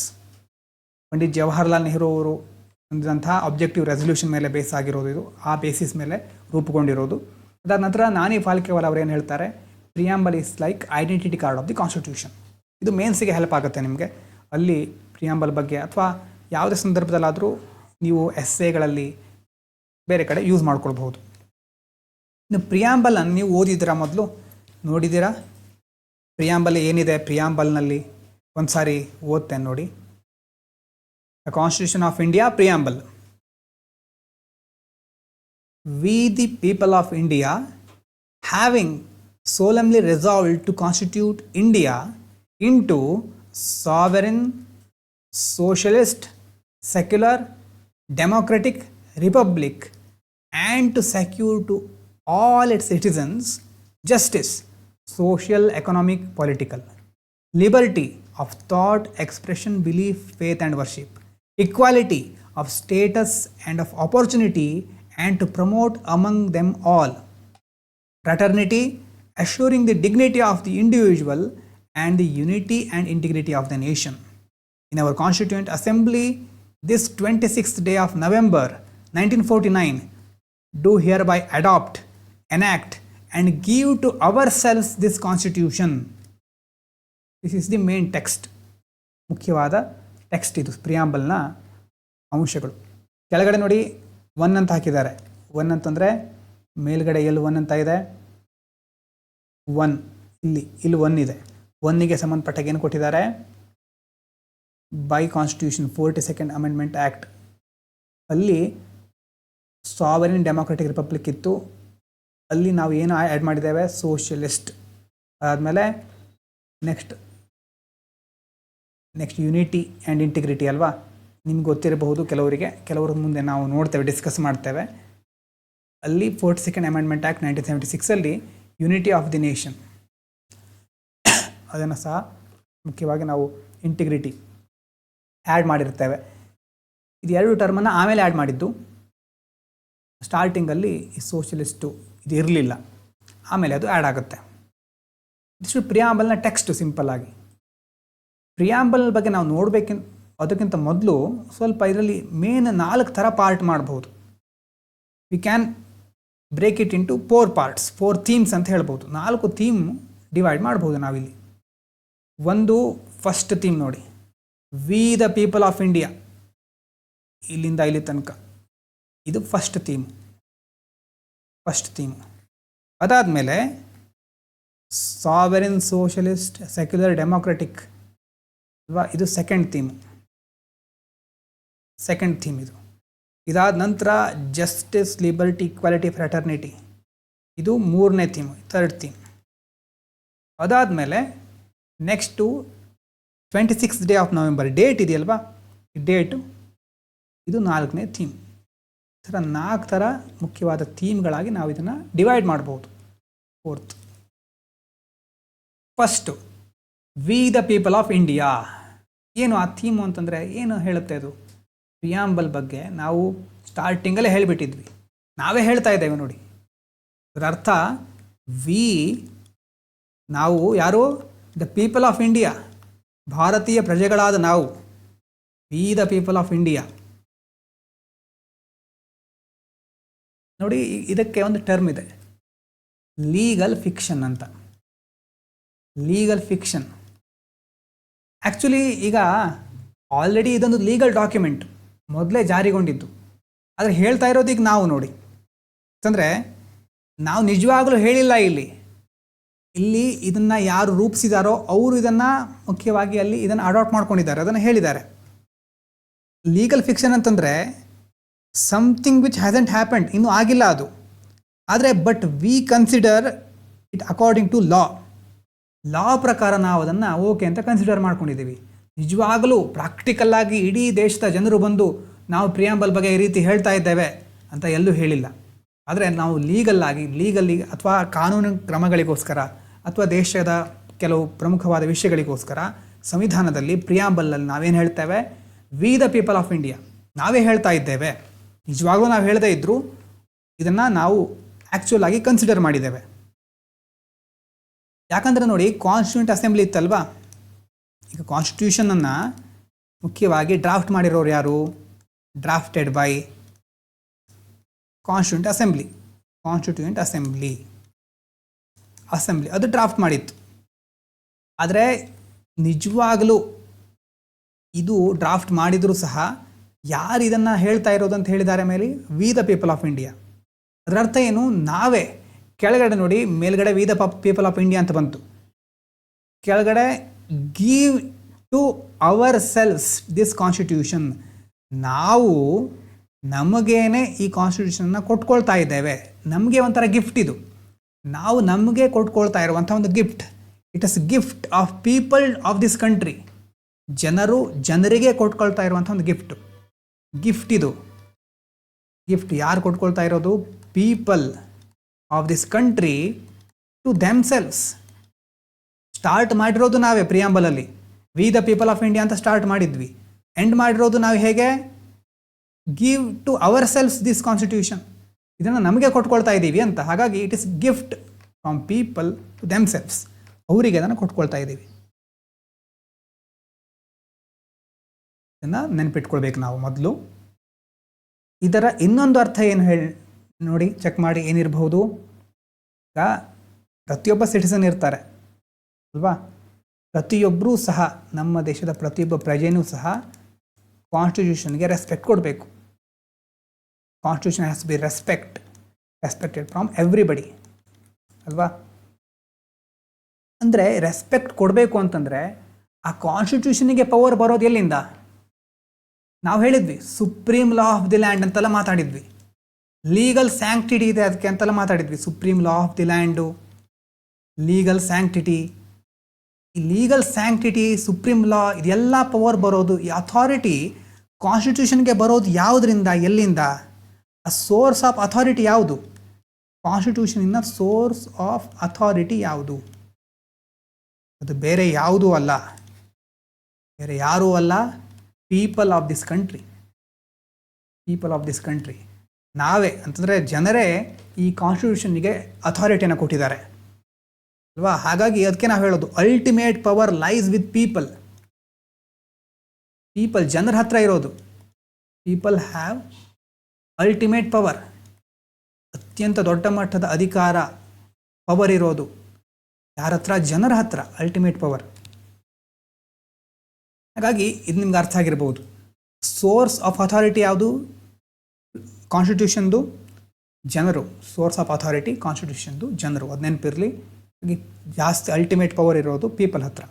Pandit Jawaharlal Nehru ಅವರು ಹೊಂದಿದಂತಹ ಆಬ್ಜೆಕ್ಟಿವ್ ರೆಸಲ್ಯೂಷನ್ ಮೇಲೆ ಬೇಸ್ ಆಗಿರೋದು ಇದು, ಆ ಬೇಸಿಸ್ ಮೇಲೆ ರೂಪುಗೊಂಡಿರೋದು. ಅದಾದ ನಂತರ ನಾನಿ ಫಾಲ್ಕೆವಾಲಾ ಅವರು ಏನು ಹೇಳ್ತಾರೆ? Preamble is like identity card of the constitution. ಇದು ಮೇನ್ಸಿಗೆ ಹೆಲ್ಪ್ ಆಗುತ್ತೆ ನಿಮಗೆ. ಅಲ್ಲಿ ಪ್ರಿಯಾಂಬಲ್ ಬಗ್ಗೆ ಅಥವಾ ಯಾವುದೇ ಸಂದರ್ಭದಲ್ಲಾದರೂ ನೀವು ಎಸ್ಸೆಗಳಲ್ಲಿ ಬೇರೆ ಕಡೆ ಯೂಸ್ ಮಾಡ್ಕೊಳ್ಬಹುದು. ಇನ್ನು ಪ್ರಿಯಾಂಬಲನ್ನು ನೀವು ಓದಿದ್ದೀರಾ? ಮೊದಲು ನೋಡಿದ್ದೀರಾ? ಪ್ರಿಯಾಂಬಲ್ ಏನಿದೆ? ಪ್ರಿಯಾಂಬಲ್ನಲ್ಲಿ ಒಂದು ಸಾರಿ ಓದ್ತೇನೆ ನೋಡಿ. The constitution of India preamble. We the people of India, having solemnly resolved to constitute India into sovereign, socialist, secular, democratic republic, and to secure to all its citizens justice, social, economic, political, liberty of thought, expression, belief, faith and worship, equality of status and of opportunity, and to promote among them all fraternity, assuring the dignity of the individual and the unity and integrity of the nation. In our Constituent Assembly, this 26th day of November 1949, do hereby adopt, enact, and give to ourselves this Constitution. This is the main text. ಮುಖ್ಯವಾದ text ಇದು, ಪ್ರಿಯಾಂಬಲ್ನ ಅಂಶಗಳು. ಕೆಳಗಡೆ ನೋಡಿ 1 ಅಂತ ಹಾಕಿದ್ದಾರೆ. 1 ಅಂತಂದರೆ ಮೇಲ್ಗಡೆ ಎಲ್ಲಿ 1 ಅಂತ ಇದೆ? 1 ಇಲ್ಲಿ 1 ಇದೆ. 1ಗೆ ಸಂಬಂಧಪಟ್ಟಾಗ ಏನು ಕೊಟ್ಟಿದ್ದಾರೆ? By constitution 42nd amendment act ಅಲ್ಲಿ ಸಾವರಿನ್ ಡೆಮೋಕ್ರೆಟಿಕ್ ರಿಪಬ್ಲಿಕ್ ಇತ್ತು. ಅಲ್ಲಿ ನಾವು ಏನು ಆ್ಯಡ್ ಮಾಡಿದ್ದೇವೆ? ಸೋಷಿಯಲಿಸ್ಟ್. ಅದಾದಮೇಲೆ next next unity and integrity ಅಲ್ವಾ, ನಿಮ್ಗೆ ಗೊತ್ತಿರಬಹುದು ಕೆಲವರಿಗೆ, ಕೆಲವರು ಮುಂದೆ ನಾವು ನೋಡ್ತೇವೆ, ಡಿಸ್ಕಸ್ ಮಾಡ್ತೇವೆ. ಅಲ್ಲಿ 42nd amendment act 1976 unity of the nation, ಅದನ್ನು ಸಹ ಮುಖ್ಯವಾಗಿ ನಾವು ಇಂಟಿಗ್ರಿಟಿ ಆ್ಯಡ್ ಮಾಡಿರ್ತೇವೆ. ಇದು 2 ಟರ್ಮನ್ನು ಆಮೇಲೆ ಆ್ಯಡ್ ಮಾಡಿದ್ದು. ಸ್ಟಾರ್ಟಿಂಗಲ್ಲಿ ಈ ಸೋಷಲಿಸ್ಟು ಇದು ಇರಲಿಲ್ಲ, ಆಮೇಲೆ ಅದು ಆ್ಯಡ್ ಆಗುತ್ತೆ. ಇಷ್ಟು ಪ್ರಿಯಾಂಬಲ್ನ ಟೆಕ್ಸ್ಟು ಸಿಂಪಲ್ ಆಗಿ. ಪ್ರಿಯಾಂಬಲ್ ಬಗ್ಗೆ ನಾವು ನೋಡಬೇಕಿಂತ ಅದಕ್ಕಿಂತ ಮೊದಲು ಸ್ವಲ್ಪ ಇದರಲ್ಲಿ ಮೇನ್ 4 ಥರ ಪಾರ್ಟ್ ಮಾಡ್ಬೋದು. We can break it into 4 parts, 4 themes ಅಂತ ಹೇಳ್ಬೋದು. 4 ಥೀಮ್ ಡಿವೈಡ್ ಮಾಡ್ಬೋದು ನಾವಿಲ್ಲಿ. ಒಂದು ಫಸ್ಟ್ ಥೀಮ್ ನೋಡಿ, we the people of India, ಇಲ್ಲಿಂದ ಇಲ್ಲಿ ತನಕ ಇದು ಫಸ್ಟ್ ಥೀಮ್. ಅದಾದಮೇಲೆ ಸಾವರಿನ್ ಸೋಷಲಿಸ್ಟ್ ಸೆಕ್ಯುಲರ್ ಡೆಮೋಕ್ರೆಟಿಕ್ ಅಲ್ವಾ, ಇದು ಸೆಕೆಂಡ್ ಥೀಮ್ ಇದು. ಇದಾದ ನಂತರ ಜಸ್ಟಿಸ್ ಲಿಬರ್ಟಿ ಈಕ್ವಾಲಿಟಿ ಫ್ರೆಟರ್ನಿಟಿ, ಇದು 3ನೇ ಥೀಮ್, ಥರ್ಡ್ ಥೀಮ್. ಅದಾದಮೇಲೆ next 26th day of November, date ಇದೆಯಲ್ವಾ, ಈ ಡೇಟು ಇದು 4ನೇ ಥೀಮ್. ಈ ಥರ 4 ಥರ ಮುಖ್ಯವಾದ ಥೀಮ್ಗಳಾಗಿ ನಾವು ಇದನ್ನು ಡಿವೈಡ್ ಮಾಡ್ಬೋದು. Fourth, first V the people of India. ಏನು ಆ ಥೀಮು ಅಂತಂದರೆ ಏನು ಹೇಳುತ್ತೆ ಅದು? ಪ್ರಿಯಾಂಬಲ್ ಬಗ್ಗೆ ನಾವು ಸ್ಟಾರ್ಟಿಂಗಲ್ಲೇ ಹೇಳಿಬಿಟ್ಟಿದ್ವಿ, ನಾವೇ ಹೇಳ್ತಾ ಇದ್ದೇವೆ ನೋಡಿ. ಅದರ ಅರ್ಥ ವಿ, ನಾವು ಯಾರು? ದ ಪೀಪಲ್ ಆಫ್ ಇಂಡಿಯಾ, ಭಾರತೀಯ ಪ್ರಜೆಗಳಾದ ನಾವು. V the people of India ನೋಡಿ. ಇದಕ್ಕೆ ಒಂದು ಟರ್ಮ್ ಇದೆ, ಲೀಗಲ್ ಫಿಕ್ಷನ್ ಅಂತ. ಲೀಗಲ್ ಫಿಕ್ಷನ್ ಆ್ಯಕ್ಚುಲಿ ಈಗ ಆಲ್ರೆಡಿ ಇದೊಂದು ಲೀಗಲ್ ಡಾಕ್ಯುಮೆಂಟ್, ಮೊದಲೇ ಜಾರಿಗೊಂಡಿದ್ದು. ಆದರೆ ಹೇಳ್ತಾ ಇರೋದು ಈಗ ನಾವು ನೋಡಿ, ಯಾಕಂದರೆ ನಾವು ನಿಜವಾಗಲೂ ಹೇಳಿಲ್ಲ ಇಲ್ಲಿ ಇದನ್ನು ಯಾರು ರೂಪಿಸಿದಾರೋ ಅವರು ಇದನ್ನು ಮುಖ್ಯವಾಗಿ ಅಲ್ಲಿ ಇದನ್ನು ಅಡಾಪ್ಟ್ ಮಾಡ್ಕೊಂಡಿದ್ದಾರೆ, ಅದನ್ನು ಹೇಳಿದ್ದಾರೆ. ಲೀಗಲ್ ಫಿಕ್ಷನ್ ಅಂತಂದರೆ ಸಮಥಿಂಗ್ ವಿಚ್ ಹ್ಯಾಸಂಟ್ ಹ್ಯಾಪೆಂಡ್, ಇನ್ನೂ ಆಗಿಲ್ಲ ಅದು. ಆದರೆ but we consider it according to law ಪ್ರಕಾರ ನಾವು ಅದನ್ನು ಓಕೆ ಅಂತ ಕನ್ಸಿಡರ್ ಮಾಡ್ಕೊಂಡಿದ್ದೀವಿ. ನಿಜವಾಗಲೂ ಪ್ರಾಕ್ಟಿಕಲ್ಲಾಗಿ ಇಡೀ ದೇಶದ ಜನರು ಬಂದು ನಾವು ಪ್ರಿಯಾಂಬಲ್ ಬಗ್ಗೆ ಈ ರೀತಿ ಹೇಳ್ತಾ ಇದ್ದೇವೆ ಅಂತ ಎಲ್ಲೂ ಹೇಳಿಲ್ಲ. ಆದರೆ ನಾವು ಲೀಗಲ್ಲಿ ಅಥವಾ ಕಾನೂನು ಕ್ರಮಗಳಿಗೋಸ್ಕರ ಅಥವಾ ದೇಶದ ಕೆಲವು ಪ್ರಮುಖವಾದ ವಿಷಯಗಳಿಗೋಸ್ಕರ ಸಂವಿಧಾನದಲ್ಲಿ ಪ್ರಿಯಾಂಬಲಲ್ಲಿ ನಾವೇನು ಹೇಳ್ತೇವೆ? V the people of India, ನಾವೇ ಹೇಳ್ತಾ ಇದ್ದೇವೆ. ನಿಜವಾಗ್ಲೂ ನಾವು ಹೇಳದೇ ಇದ್ದರೂ ಇದನ್ನು ನಾವು ಆ್ಯಕ್ಚುಲ್ ಆಗಿ ಕನ್ಸಿಡರ್ ಮಾಡಿದ್ದೇವೆ. ಯಾಕಂದರೆ ನೋಡಿ, ಕಾನ್ಸ್ಟಿಟ್ಯೂಂಟ್ ಅಸೆಂಬ್ಲಿ ಇತ್ತಲ್ವಾ, ಈಗ ಕಾನ್ಸ್ಟಿಟ್ಯೂಷನನ್ನು ಮುಖ್ಯವಾಗಿ ಡ್ರಾಫ್ಟ್ ಮಾಡಿರೋರು ಯಾರು? ಡ್ರಾಫ್ಟೆಡ್ ಬೈ ಕಾನ್ಸ್ಟಿಟ್ಯೂಂಟ್ ಅಸೆಂಬ್ಲಿ ಅದು ಡ್ರಾಫ್ಟ್ ಮಾಡಿತ್ತು. ಆದರೆ ನಿಜವಾಗಲೂ ಇದು ಡ್ರಾಫ್ಟ್ ಮಾಡಿದರೂ ಸಹ ಯಾರು ಇದನ್ನು ಹೇಳ್ತಾ ಇರೋದು ಅಂತ ಹೇಳಿದ್ದಾರೆ ಮೇಲೆ? We the people of India. ಅದರ ಅರ್ಥ ಏನು? ನಾವೇ ಕೆಳಗಡೆ ನೋಡಿ, ಮೇಲ್ಗಡೆ we the people of India ಅಂತ ಬಂತು, ಕೆಳಗಡೆ give to ourselves this constitution. ನಾವು ನಮಗೇನೆ ಈ ಕಾನ್ಸ್ಟಿಟ್ಯೂಷನ್ನ ಕೊಟ್ಕೊಳ್ತಾ ಇದ್ದೇವೆ. ನಮಗೆ ಒಂಥರ ಗಿಫ್ಟ್ ಇದು, ನಾವು ನಮಗೆ ಕೊಟ್ಕೊಳ್ತಾ ಇರುವಂಥ ಒಂದು gift. It is gift of people of this country. ಜನರಿಗೆ ಕೊಟ್ಕೊಳ್ತಾ ಇರುವಂಥ ಒಂದು ಗಿಫ್ಟ್ ಇದು. ಗಿಫ್ಟ್ ಯಾರು ಕೊಟ್ಕೊಳ್ತಾ ಇರೋದು? People of this country to themselves. Start ಮಾಡಿರೋದು ನಾವೇ ಪ್ರಿಯಾಂಬಲಲ್ಲಿ, we the people of India ಅಂತ ಸ್ಟಾರ್ಟ್ ಮಾಡಿದ್ವಿ. ಎಂಡ್ ಮಾಡಿರೋದು ನಾವು ಹೇಗೆ? Give to ourselves this constitution. ಇದನ್ನು ನಮಗೆ ಕೊಟ್ಕೊಳ್ತಾ ಇದ್ದೀವಿ ಅಂತ. ಹಾಗಾಗಿ it is gift from people to themselves. ಅವರಿಗೆ ಅದನ್ನು ಕೊಟ್ಕೊಳ್ತಾ ಇದ್ದೀವಿ. ಇದನ್ನು ನೆನಪಿಟ್ಕೊಳ್ಬೇಕು ನಾವು ಮೊದಲು. ಇದರ ಇನ್ನೊಂದು ಅರ್ಥ ಏನು ನೋಡಿ, ಚೆಕ್ ಮಾಡಿ ಏನಿರಬಹುದು. ಈಗ ಪ್ರತಿಯೊಬ್ಬ ಸಿಟಿಸನ್ ಇರ್ತಾರೆ ಅಲ್ವಾ, ಪ್ರತಿಯೊಬ್ಬರೂ ಸಹ, ನಮ್ಮ ದೇಶದ ಪ್ರತಿಯೊಬ್ಬ ಪ್ರಜೆಯೂ ಸಹ ಕಾನ್ಸ್ಟಿಟ್ಯೂಷನ್ಗೆ ರೆಸ್ಪೆಕ್ಟ್ ಕೊಡಬೇಕು. Constitution has to be respected from everybody ಅಲ್ವಾ. ಅಂದರೆ ರೆಸ್ಪೆಕ್ಟ್ ಕೊಡಬೇಕು ಅಂತಂದರೆ ಆ ಕಾನ್ಸ್ಟಿಟ್ಯೂಷನಿಗೆ ಪವರ್ ಬರೋದು ಎಲ್ಲಿಂದ? ನಾವು ಹೇಳಿದ್ವಿ supreme law of the land ಅಂತೆಲ್ಲ ಮಾತಾಡಿದ್ವಿ. ಲೀಗಲ್ ಸ್ಯಾಂಕ್ಟಿಟಿ ಇದೆ ಅದಕ್ಕೆ ಅಂತೆಲ್ಲ ಮಾತಾಡಿದ್ವಿ. Supreme law of the land, legal sanctity, ಈ ಲೀಗಲ್ ಸ್ಯಾಂಕ್ಟಿಟಿ, ಸುಪ್ರೀಂ ಲಾ, ಇದೆಲ್ಲ ಪವರ್ ಬರೋದು, ಈ ಅಥಾರಿಟಿ ಕಾನ್ಸ್ಟಿಟ್ಯೂಷನ್ಗೆ ಬರೋದು ಯಾವುದರಿಂದ, ಎಲ್ಲಿಂದ? ಆ ಸೋರ್ಸ್ ಆಫ್ ಅಥಾರಿಟಿ ಯಾವುದು? ಕಾನ್ಸ್ಟಿಟ್ಯೂಷನಿನ ಸೋರ್ಸ್ ಆಫ್ ಅಥಾರಿಟಿ ಯಾವುದು? ಅದು ಬೇರೆ ಯಾವುದೂ ಅಲ್ಲ, ಬೇರೆ ಯಾರೂ ಅಲ್ಲ, people of this country. People of this country ನಾವೇ, ಅಂತಂದರೆ ಜನರೇ ಈ ಕಾನ್ಸ್ಟಿಟ್ಯೂಷನ್ಗೆ ಅಥಾರಿಟಿಯನ್ನು ಕೊಟ್ಟಿದ್ದಾರೆ ಅಲ್ವಾ? ಹಾಗಾಗಿ ಅದಕ್ಕೆ ನಾವು ಹೇಳೋದು ultimate power lies with people. People, ಜನರ ಹತ್ರ ಇರೋದು. People have ultimate power. ಅತ್ಯಂತ ದೊಡ್ಡ ಮಟ್ಟದ ಅಧಿಕಾರ, ಪವರ್ ಇರೋದು ಯಾರ ಹತ್ರ? ಜನರ ಹತ್ರ. Ultimate power. ಹಾಗಾಗಿ ಇದು ನಿಮ್ಗೆ ಅರ್ಥ ಆಗಿರ್ಬೋದು. ಸೋರ್ಸ್ ಆಫ್ ಅಥಾರಿಟಿ ಯಾವುದು? ಕಾನ್ಸ್ಟಿಟ್ಯೂಷನ್ದು ಜನರು. ಸೋರ್ಸ್ ಆಫ್ ಅಥಾರಿಟಿ ಕಾನ್ಸ್ಟಿಟ್ಯೂಷನ್ದು ಜನರು, ಅದು ನೆನಪಿರಲಿ. ಜಾಸ್ತಿ ಅಲ್ಟಿಮೇಟ್ ಪವರ್ ಇರೋದು ಪೀಪಲ್ ಹತ್ರ.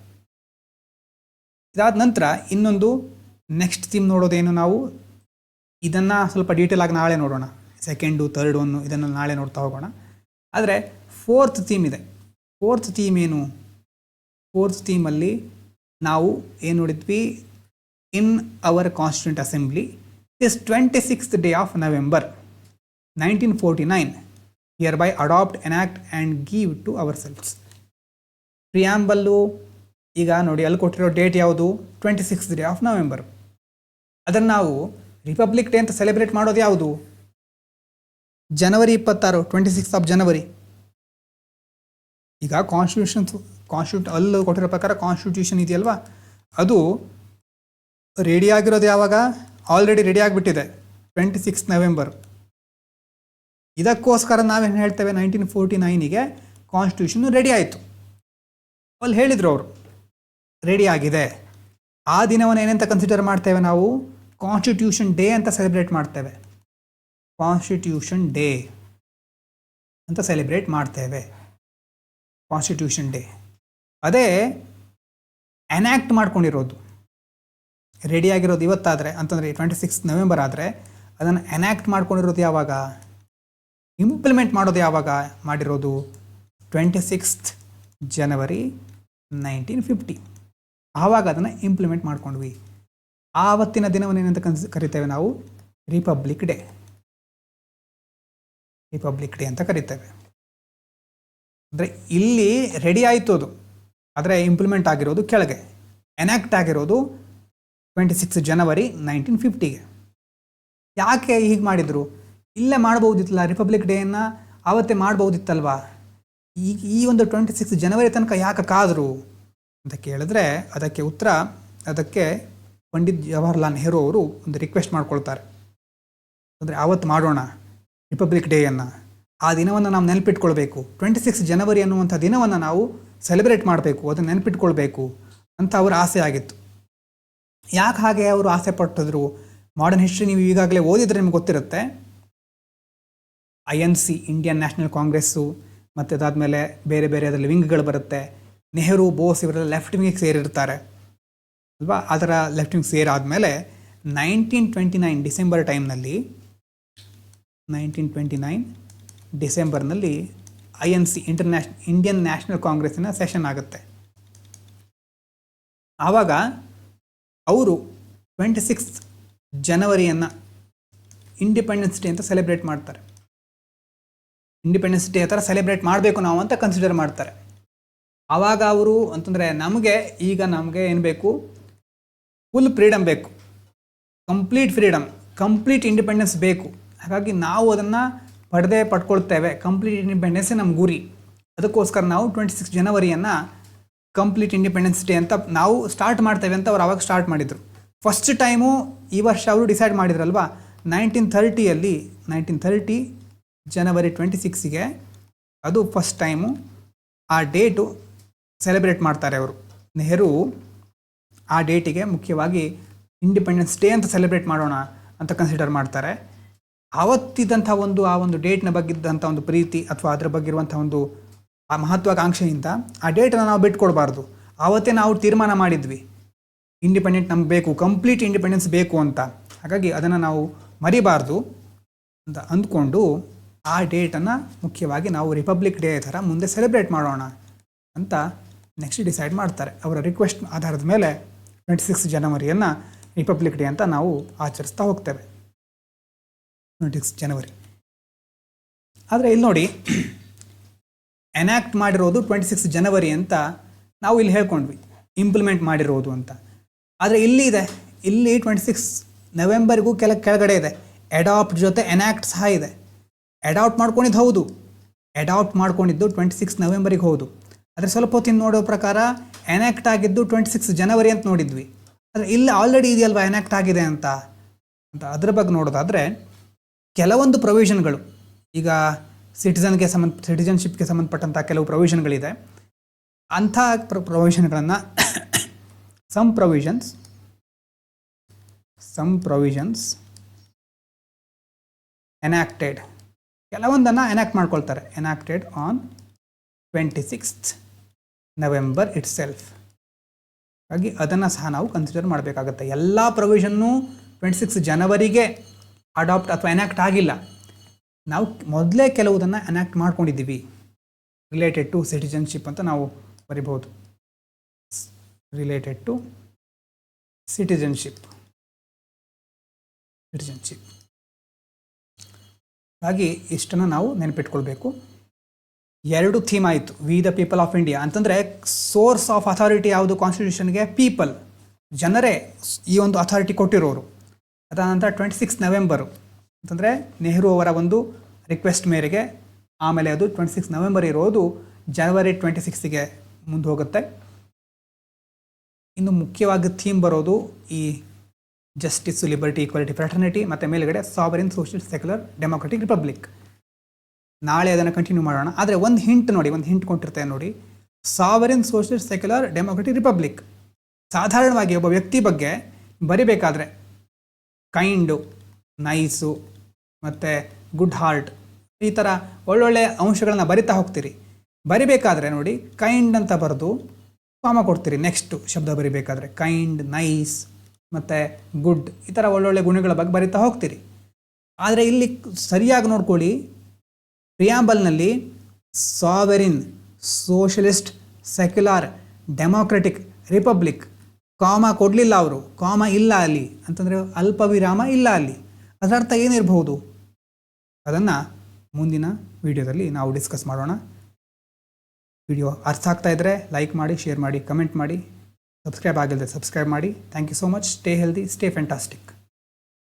ಇದಾದ ನಂತರ ಇನ್ನೊಂದು ನೆಕ್ಸ್ಟ್ ಥೀಮ್ ನೋಡೋದೇನು ನಾವು? ಇದನ್ನು ಸ್ವಲ್ಪ ಡೀಟೇಲ್ ಆಗಿ ನಾಳೆ ನೋಡೋಣ. ಸೆಕೆಂಡು, ಥರ್ಡ್ ಒನ್ನು ಇದನ್ನು ನಾಳೆ ನೋಡ್ತಾ ಹೋಗೋಣ. ಆದರೆ ಫೋರ್ತ್ ಥೀಮ್ ಇದೆ. ಫೋರ್ತ್ ಥೀಮ್ ಏನು? ಫೋರ್ತ್ ಥೀಮಲ್ಲಿ ನಾವು ಏನು ನೋಡಿದ್ವಿ? In our constituent assembly this 26th day of November 1949 hereby adopt, enact and give to ourselves. ಪ್ರಿಯಾಂಬಲ್ಲು ಈಗ ನೋಡಿ ಅಲ್ಲಿ ಕೊಟ್ಟಿರೋ ಡೇಟ್ ಯಾವುದು? 26th day of November. ಅದನ್ನು ನಾವು ರಿಪಬ್ಲಿಕ್ ಡೇ ಅಂತ ಸೆಲೆಬ್ರೇಟ್ ಮಾಡೋದು ಯಾವುದು? ಜನವರಿ 26, 26th of January. ಈಗ ಕಾನ್ಸ್ಟಿಟ್ಯೂಟ್ ಅಲ್ಲಿ ಕೊಟ್ಟಿರೋ ಪ್ರಕಾರ ಕಾನ್ಸ್ಟಿಟ್ಯೂಷನ್ ಇದೆಯಲ್ವಾ, ಅದು ರೆಡಿ ಆಗಿರೋದು ಯಾವಾಗ? ಆಲ್ರೆಡಿ ರೆಡಿ ಆಗಿಬಿಟ್ಟಿದೆ 26th November. ಇದಕ್ಕೋಸ್ಕರ ನಾವೇನು ಹೇಳ್ತೇವೆ? 1949ಗೆ ಕಾನ್ಸ್ಟಿಟ್ಯೂಷನ್ ರೆಡಿ ಆಯಿತು. ಅಲ್ಲಿ ಹೇಳಿದರು ಅವರು ರೆಡಿ ಆಗಿದೆ. ಆ ದಿನವನ್ನು ಏನಂತ ಕನ್ಸಿಡರ್ ಮಾಡ್ತೇವೆ ನಾವು? ಕಾನ್ಸ್ಟಿಟ್ಯೂಷನ್ ಡೇ ಅಂತ ಸೆಲೆಬ್ರೇಟ್ ಮಾಡ್ತೇವೆ. ಕಾನ್ಸ್ಟಿಟ್ಯೂಷನ್ ಡೇ ಅಂತ ಸೆಲೆಬ್ರೇಟ್ ಮಾಡ್ತೇವೆ. Constitution day. ಅದೇ ಎನ್ಯಾಕ್ಟ್ ಮಾಡ್ಕೊಂಡಿರೋದು, ರೆಡಿಯಾಗಿರೋದು ಇವತ್ತಾದರೆ ಅಂತಂದರೆ 26th November ಆದರೆ, ಅದನ್ನು ಎನ್ಯಾಕ್ಟ್ ಮಾಡ್ಕೊಂಡಿರೋದು ಯಾವಾಗ? ಇಂಪ್ಲಿಮೆಂಟ್ ಮಾಡೋದು ಯಾವಾಗ ಮಾಡಿರೋದು? 26th January 1950. ಆವಾಗ ಅದನ್ನು ಇಂಪ್ಲಿಮೆಂಟ್ ಮಾಡ್ಕೊಂಡ್ವಿ. ಆವತ್ತಿನ ದಿನವನ್ನು ಏನಂತ ಕರಿತೇವೆ ನಾವು? Republic day. ರಿಪಬ್ಲಿಕ್ ಡೇ ಅಂತ ಕರಿತೇವೆ. ಅಂದರೆ ಇಲ್ಲಿ ರೆಡಿ ಆಯಿತು ಅದು, ಆದರೆ ಇಂಪ್ಲಿಮೆಂಟ್ ಆಗಿರೋದು ಕೆಳಗೆ. ಎನ್ಯಾಕ್ಟ್ ಆಗಿರೋದು 26th January 1950ಗೆ. ಯಾಕೆ ಹೀಗೆ ಮಾಡಿದರು? ಇಲ್ಲೇ ಮಾಡ್ಬೋದಿತ್ತಲ್ಲ, ರಿಪಬ್ಲಿಕ್ ಡೇಯನ್ನು ಆವತ್ತೇ ಮಾಡ್ಬೋದಿತ್ತಲ್ವಾ? ಈ ಒಂದು 26th January ತನಕ ಯಾಕೆ ಕಾದರು ಅಂತ ಕೇಳಿದ್ರೆ ಅದಕ್ಕೆ ಉತ್ತರ, ಅದಕ್ಕೆ ಪಂಡಿತ್ ಜವಾಹರ್ಲಾಲ್ ನೆಹರು ಅವರು ಒಂದು ರಿಕ್ವೆಸ್ಟ್ ಮಾಡ್ಕೊಳ್ತಾರೆ. ಅಂದರೆ ಆವತ್ತು ಮಾಡೋಣ ರಿಪಬ್ಲಿಕ್ ಡೇಯನ್ನು, ಆ ದಿನವನ್ನು ನಾವು ನೆನಪಿಟ್ಕೊಳ್ಬೇಕು. 26th January ಅನ್ನುವಂಥ ದಿನವನ್ನು ನಾವು ಸೆಲೆಬ್ರೇಟ್ ಮಾಡಬೇಕು, ಅದನ್ನು ನೆನಪಿಟ್ಕೊಳ್ಬೇಕು ಅಂತ ಅವರ ಆಸೆ ಆಗಿತ್ತು. ಯಾಕೆ ಹಾಗೆ ಅವರು ಆಸೆ ಪಟ್ಟಿದ್ರು? ಮಾಡರ್ನ್ ಹಿಸ್ಟ್ರಿ ನೀವು ಈಗಾಗಲೇ ಓದಿದರೆ ನಿಮ್ಗೆ ಗೊತ್ತಿರುತ್ತೆ. INC, ಇಂಡಿಯನ್ ನ್ಯಾಷನಲ್ ಕಾಂಗ್ರೆಸ್ಸು, ಮತ್ತು ಅದಾದಮೇಲೆ ಬೇರೆ ಬೇರೆ ಅದರಲ್ಲಿ ವಿಂಗ್ಗಳು ಬರುತ್ತೆ. ನೆಹರು, ಬೋಸ್ ಇವರೆಲ್ಲ ಲೆಫ್ಟ್ ವಿಂಗಿಗೆ ಸೇರಿರ್ತಾರೆ ಅಲ್ವಾ? ಅದರ ಲೆಫ್ಟ್ ವಿಂಗ್ ಸೇರಾದಮೇಲೆ 1929 ಡಿಸೆಂಬರ್ ಟೈಮ್ನಲ್ಲಿ, 1929 ಡಿಸೆಂಬರ್ನಲ್ಲಿ INC, ಇಂಡಿಯನ್ ನ್ಯಾಷನಲ್ ಕಾಂಗ್ರೆಸ್ಸಿನ ಸೆಷನ್ ಆಗುತ್ತೆ. ಆವಾಗ ಅವರು 26th January ಇಂಡಿಪೆಂಡೆನ್ಸ್ ಡೇ ಅಂತ ಸೆಲೆಬ್ರೇಟ್ ಮಾಡ್ತಾರೆ. ಇಂಡಿಪೆಂಡೆನ್ಸ್ ಡೇ ಥರ ಸೆಲೆಬ್ರೇಟ್ ಮಾಡಬೇಕು ನಾವು ಅಂತ ಕನ್ಸಿಡರ್ ಮಾಡ್ತಾರೆ. ಆವಾಗ ಅವರು ಅಂತಂದರೆ ನಮಗೆ ಏನು ಬೇಕು? ಫುಲ್ ಫ್ರೀಡಮ್ ಬೇಕು, ಕಂಪ್ಲೀಟ್ ಫ್ರೀಡಮ್, ಕಂಪ್ಲೀಟ್ ಇಂಡಿಪೆಂಡೆನ್ಸ್ ಬೇಕು. ಹಾಗಾಗಿ ನಾವು ಅದನ್ನು ಪಡ್ಕೊಳ್ತೇವೆ. ಕಂಪ್ಲೀಟ್ ಇಂಡಿಪೆಂಡೆನ್ಸೇ ನಮ್ಮ ಗುರಿ. ಅದಕ್ಕೋಸ್ಕರ ನಾವು 26th January complete independence day ಅಂತ ನಾವು ಸ್ಟಾರ್ಟ್ ಮಾಡ್ತೇವೆ ಅಂತ ಅವ್ರು ಆವಾಗ ಸ್ಟಾರ್ಟ್ ಮಾಡಿದರು. ಫಸ್ಟ್ ಟೈಮು ಈ ವರ್ಷ ಅವರು ಡಿಸೈಡ್ ಮಾಡಿದ್ರಲ್ವಾ, 1930 January 26ಗೆ ಅದು ಫಸ್ಟ್ ಟೈಮು ಆ ಡೇಟು ಸೆಲೆಬ್ರೇಟ್ ಮಾಡ್ತಾರೆ ಅವರು. ನೆಹರು ಆ ಡೇಟಿಗೆ ಮುಖ್ಯವಾಗಿ ಇಂಡಿಪೆಂಡೆನ್ಸ್ ಡೇ ಅಂತ ಸೆಲೆಬ್ರೇಟ್ ಮಾಡೋಣ ಅಂತ ಕನ್ಸಿಡರ್ ಮಾಡ್ತಾರೆ. ಆವತ್ತಿದ್ದಂಥ ಆ ಒಂದು ಡೇಟ್ನ ಬಗ್ಗಿದ್ದಂಥ ಒಂದು ಪ್ರೀತಿ ಅಥವಾ ಅದರ ಬಗ್ಗೆ ಇರುವಂಥ ಒಂದು ಆ ಮಹತ್ವಾಕಾಂಕ್ಷೆಯಿಂದ ಆ ಡೇಟನ್ನು ನಾವು ಬಿಟ್ಕೊಡ್ಬಾರ್ದು. ಆವತ್ತೇ ನಾವು ತೀರ್ಮಾನ ಮಾಡಿದ್ವಿ ಇಂಡಿಪೆಂಡೆಂಟ್ ನಮ್ಗೆ ಬೇಕು, ಕಂಪ್ಲೀಟ್ ಇಂಡಿಪೆಂಡೆನ್ಸ್ ಬೇಕು ಅಂತ. ಹಾಗಾಗಿ ಅದನ್ನು ನಾವು ಮರಿಬಾರ್ದು ಅಂತ ಅಂದ್ಕೊಂಡು ಆ ಡೇಟನ್ನು ಮುಖ್ಯವಾಗಿ ನಾವು ರಿಪಬ್ಲಿಕ್ ಡೇ ಥರ ಮುಂದೆ ಸೆಲೆಬ್ರೇಟ್ ಮಾಡೋಣ ಅಂತ ನೆಕ್ಸ್ಟ್ ಡಿಸೈಡ್ ಮಾಡ್ತಾರೆ. ಅವರ ರಿಕ್ವೆಸ್ಟ್ ಆಧಾರದ ಮೇಲೆ 26 ಜನವರಿಯನ್ನು ರಿಪಬ್ಲಿಕ್ ಡೇ ಅಂತ ನಾವು ಆಚರಿಸ್ತಾ ಹೋಗ್ತೇವೆ. 26 ಜನವರಿ. ಆದರೆ ಇಲ್ಲಿ ನೋಡಿ, ಎನ್ಯಾಕ್ಟ್ ಮಾಡಿರೋದು 26 ಜನವರಿ ಅಂತ ನಾವು ಇಲ್ಲಿ ಹೇಳ್ಕೊಂಡ್ವಿ, ಇಂಪ್ಲಿಮೆಂಟ್ ಮಾಡಿರೋದು ಅಂತ. ಆದರೆ ಇಲ್ಲಿ 26 ನವೆಂಬರ್ಗೂ ಕೆಳಗಡೆ ಇದೆ. ಅಡಾಪ್ಟ್ ಜೊತೆ ಎನ್ಯಾಕ್ಟ್ ಸಹ ಇದೆ. ಅಡಾಪ್ಟ್ ಮಾಡ್ಕೊಂಡಿದ್ದು ಹೌದು, ಅಡಾಪ್ಟ್ ಮಾಡ್ಕೊಂಡಿದ್ದು 26 ನವೆಂಬರಿಗೆ ಹೌದು. ಆದರೆ ಸ್ವಲ್ಪ ಹೊತ್ತಿನ ನೋಡೋ ಪ್ರಕಾರ ಎನ್ಯಾಕ್ಟ್ ಆಗಿದ್ದು 26 ಜನವರಿ ಅಂತ ನೋಡಿದ್ವಿ. ಆದರೆ ಇಲ್ಲಿ ಆಲ್ರೆಡಿ ಇದೆಯಲ್ವಾ ಎನ್ಯಾಕ್ಟ್ ಆಗಿದೆ ಅಂತ ಅದ್ರ ಬಗ್ಗೆ ನೋಡೋದಾದರೆ ಕೆಲವೊಂದು ಪ್ರೊವಿಷನ್ಗಳು, ಈಗ ಸಿಟಿಜನ್ಶಿಪ್ಗೆ ಸಂಬಂಧಪಟ್ಟಂಥ ಕೆಲವು ಪ್ರೊವಿಷನ್ಗಳಿದೆ. ಅಂಥ ಪ್ರೊವಿಷನ್ಗಳನ್ನು ಸಮ್ ಪ್ರೊವಿಷನ್ಸ್ ಎನ್ಯಾಕ್ಟೆಡ್, ಕೆಲವೊಂದನ್ನು ಎನ್ಯಾಕ್ಟ್ ಮಾಡ್ಕೊಳ್ತಾರೆ. Enacted on 26th November itself. ಹಾಗಾಗಿ ಅದನ್ನು ಸಹ ನಾವು ಕನ್ಸಿಡರ್ ಮಾಡಬೇಕಾಗತ್ತೆ. ಎಲ್ಲ ಪ್ರೊವಿಷನ್ನು 26 ಜನವರಿಗೆ ಅಡಾಪ್ಟ್ ಅಥವಾ ಎನ್ಯಾಕ್ಟ್ ಆಗಿಲ್ಲ. ನಾವು ಮೊದಲೇ ಕೆಲವುದನ್ನು ಎನ್ಯಾಕ್ಟ್ ಮಾಡ್ಕೊಂಡಿದ್ದೀವಿ. ರಿಲೇಟೆಡ್ ಟು ಸಿಟಿಜನ್ಶಿಪ್ ಅಂತ ನಾವು ಬರಿಬಹುದು. Related to citizenship. ಹಾಗಾಗಿ ಇಷ್ಟನ್ನು ನಾವು ನೆನಪಿಟ್ಕೊಳ್ಬೇಕು. 2 ಥೀಮ್ ಆಯಿತು. We the people of India ಅಂತಂದರೆ ಸೋರ್ಸ್ ಆಫ್ ಅಥಾರಿಟಿ ಯಾವುದು ಕಾನ್ಸ್ಟಿಟ್ಯೂಷನ್ಗೆ? ಪೀಪಲ್, ಜನರೇ ಈ ಒಂದು ಅಥಾರಿಟಿ ಕೊಟ್ಟಿರೋರು. ಅದಾನಂತರ 26 ನವೆಂಬರು ಅಂತಂದರೆ ನೆಹರು ಅವರ ಒಂದು ರಿಕ್ವೆಸ್ಟ್ ಮೇರೆಗೆ, ಆಮೇಲೆ ಅದು 26 ನವೆಂಬರ್ ಇರೋದು ಜನವರಿ 26ಗೆ ಮುಂದೆ ಹೋಗುತ್ತೆ. ಇನ್ನು ಮುಖ್ಯವಾಗಿ ಥೀಮ್ ಬರೋದು ಈ ಜಸ್ಟಿಸ್, ಲಿಬರ್ಟಿ, ಈಕ್ವಾಲಿಟಿ, ಫ್ರೆಟರ್ನಿಟಿ, ಮತ್ತು ಮೇಲುಗಡೆ sovereign, social, secular, democratic, republic. ನಾಳೆ ಅದನ್ನು ಕಂಟಿನ್ಯೂ ಮಾಡೋಣ. ಆದರೆ ಒಂದು ಹಿಂಟ್ ಕೊಟ್ಟಿರ್ತೇನೆ ನೋಡಿ. Sovereign, social, secular, democratic, republic. ಸಾಧಾರಣವಾಗಿ ಒಬ್ಬ ವ್ಯಕ್ತಿ ಬಗ್ಗೆ ಬರಿಬೇಕಾದ್ರೆ ಕೈಂಡು, ನೈಸು ಮತ್ತು ಗುಡ್ ಹಾರ್ಟ್, ಈ ಥರ ಒಳ್ಳೊಳ್ಳೆ ಅಂಶಗಳನ್ನ ಬರಿತಾ ಹೋಗ್ತೀರಿ. ಬರಿಬೇಕಾದ್ರೆ ನೋಡಿ, ಕೈಂಡ್ ಅಂತ ಬರೆದು ಕಾಮ ಕೊಡ್ತೀರಿ. ನೆಕ್ಸ್ಟು ಶಬ್ದ ಬರಿಬೇಕಾದ್ರೆ ಕೈಂಡ್, ನೈಸ್ ಮತ್ತು ಗುಡ್, ಈ ಥರ ಒಳ್ಳೊಳ್ಳೆ ಗುಣಗಳ ಬಗ್ಗೆ ಬರಿತಾ ಹೋಗ್ತೀರಿ. ಆದರೆ ಇಲ್ಲಿ ಸರಿಯಾಗಿ ನೋಡ್ಕೊಳ್ಳಿ, ಪ್ರಿಯಾಂಬಲ್ನಲ್ಲಿ ಸಾವೆರಿನ್, ಸೋಷಲಿಸ್ಟ್, ಸೆಕ್ಯುಲಾರ್, ಡೆಮೋಕ್ರೆಟಿಕ್, ರಿಪಬ್ಲಿಕ್ ಕಾಮ ಕೊಡಲಿಲ್ಲ ಅವರು. ಕಾಮ ಇಲ್ಲ ಅಲ್ಲಿ ಅಂತಂದರೆ ಅಲ್ಪ ವಿರಾಮ ಇಲ್ಲ ಅಲ್ಲಿ. ಅದರ ಅರ್ಥ ಏನಿರಬಹುದು? ಅದನ್ನು ಮುಂದಿನ ವಿಡಿಯೋದಲ್ಲಿ ನಾವು ಡಿಸ್ಕಸ್ ಮಾಡೋಣ. ವಿಡಿಯೋ ಅರ್ಥ ಆಗ್ತಾ ಇದ್ದರೆ ಲೈಕ್ ಮಾಡಿ, ಶೇರ್ ಮಾಡಿ, ಕಮೆಂಟ್ ಮಾಡಿ. ಸಬ್ಸ್ಕ್ರೈಬ್ ಆಗಿಲ್ಲದೆ ಸಬ್ಸ್ಕ್ರೈಬ್ ಮಾಡಿ. Thank you so much. Stay healthy, stay fantastic.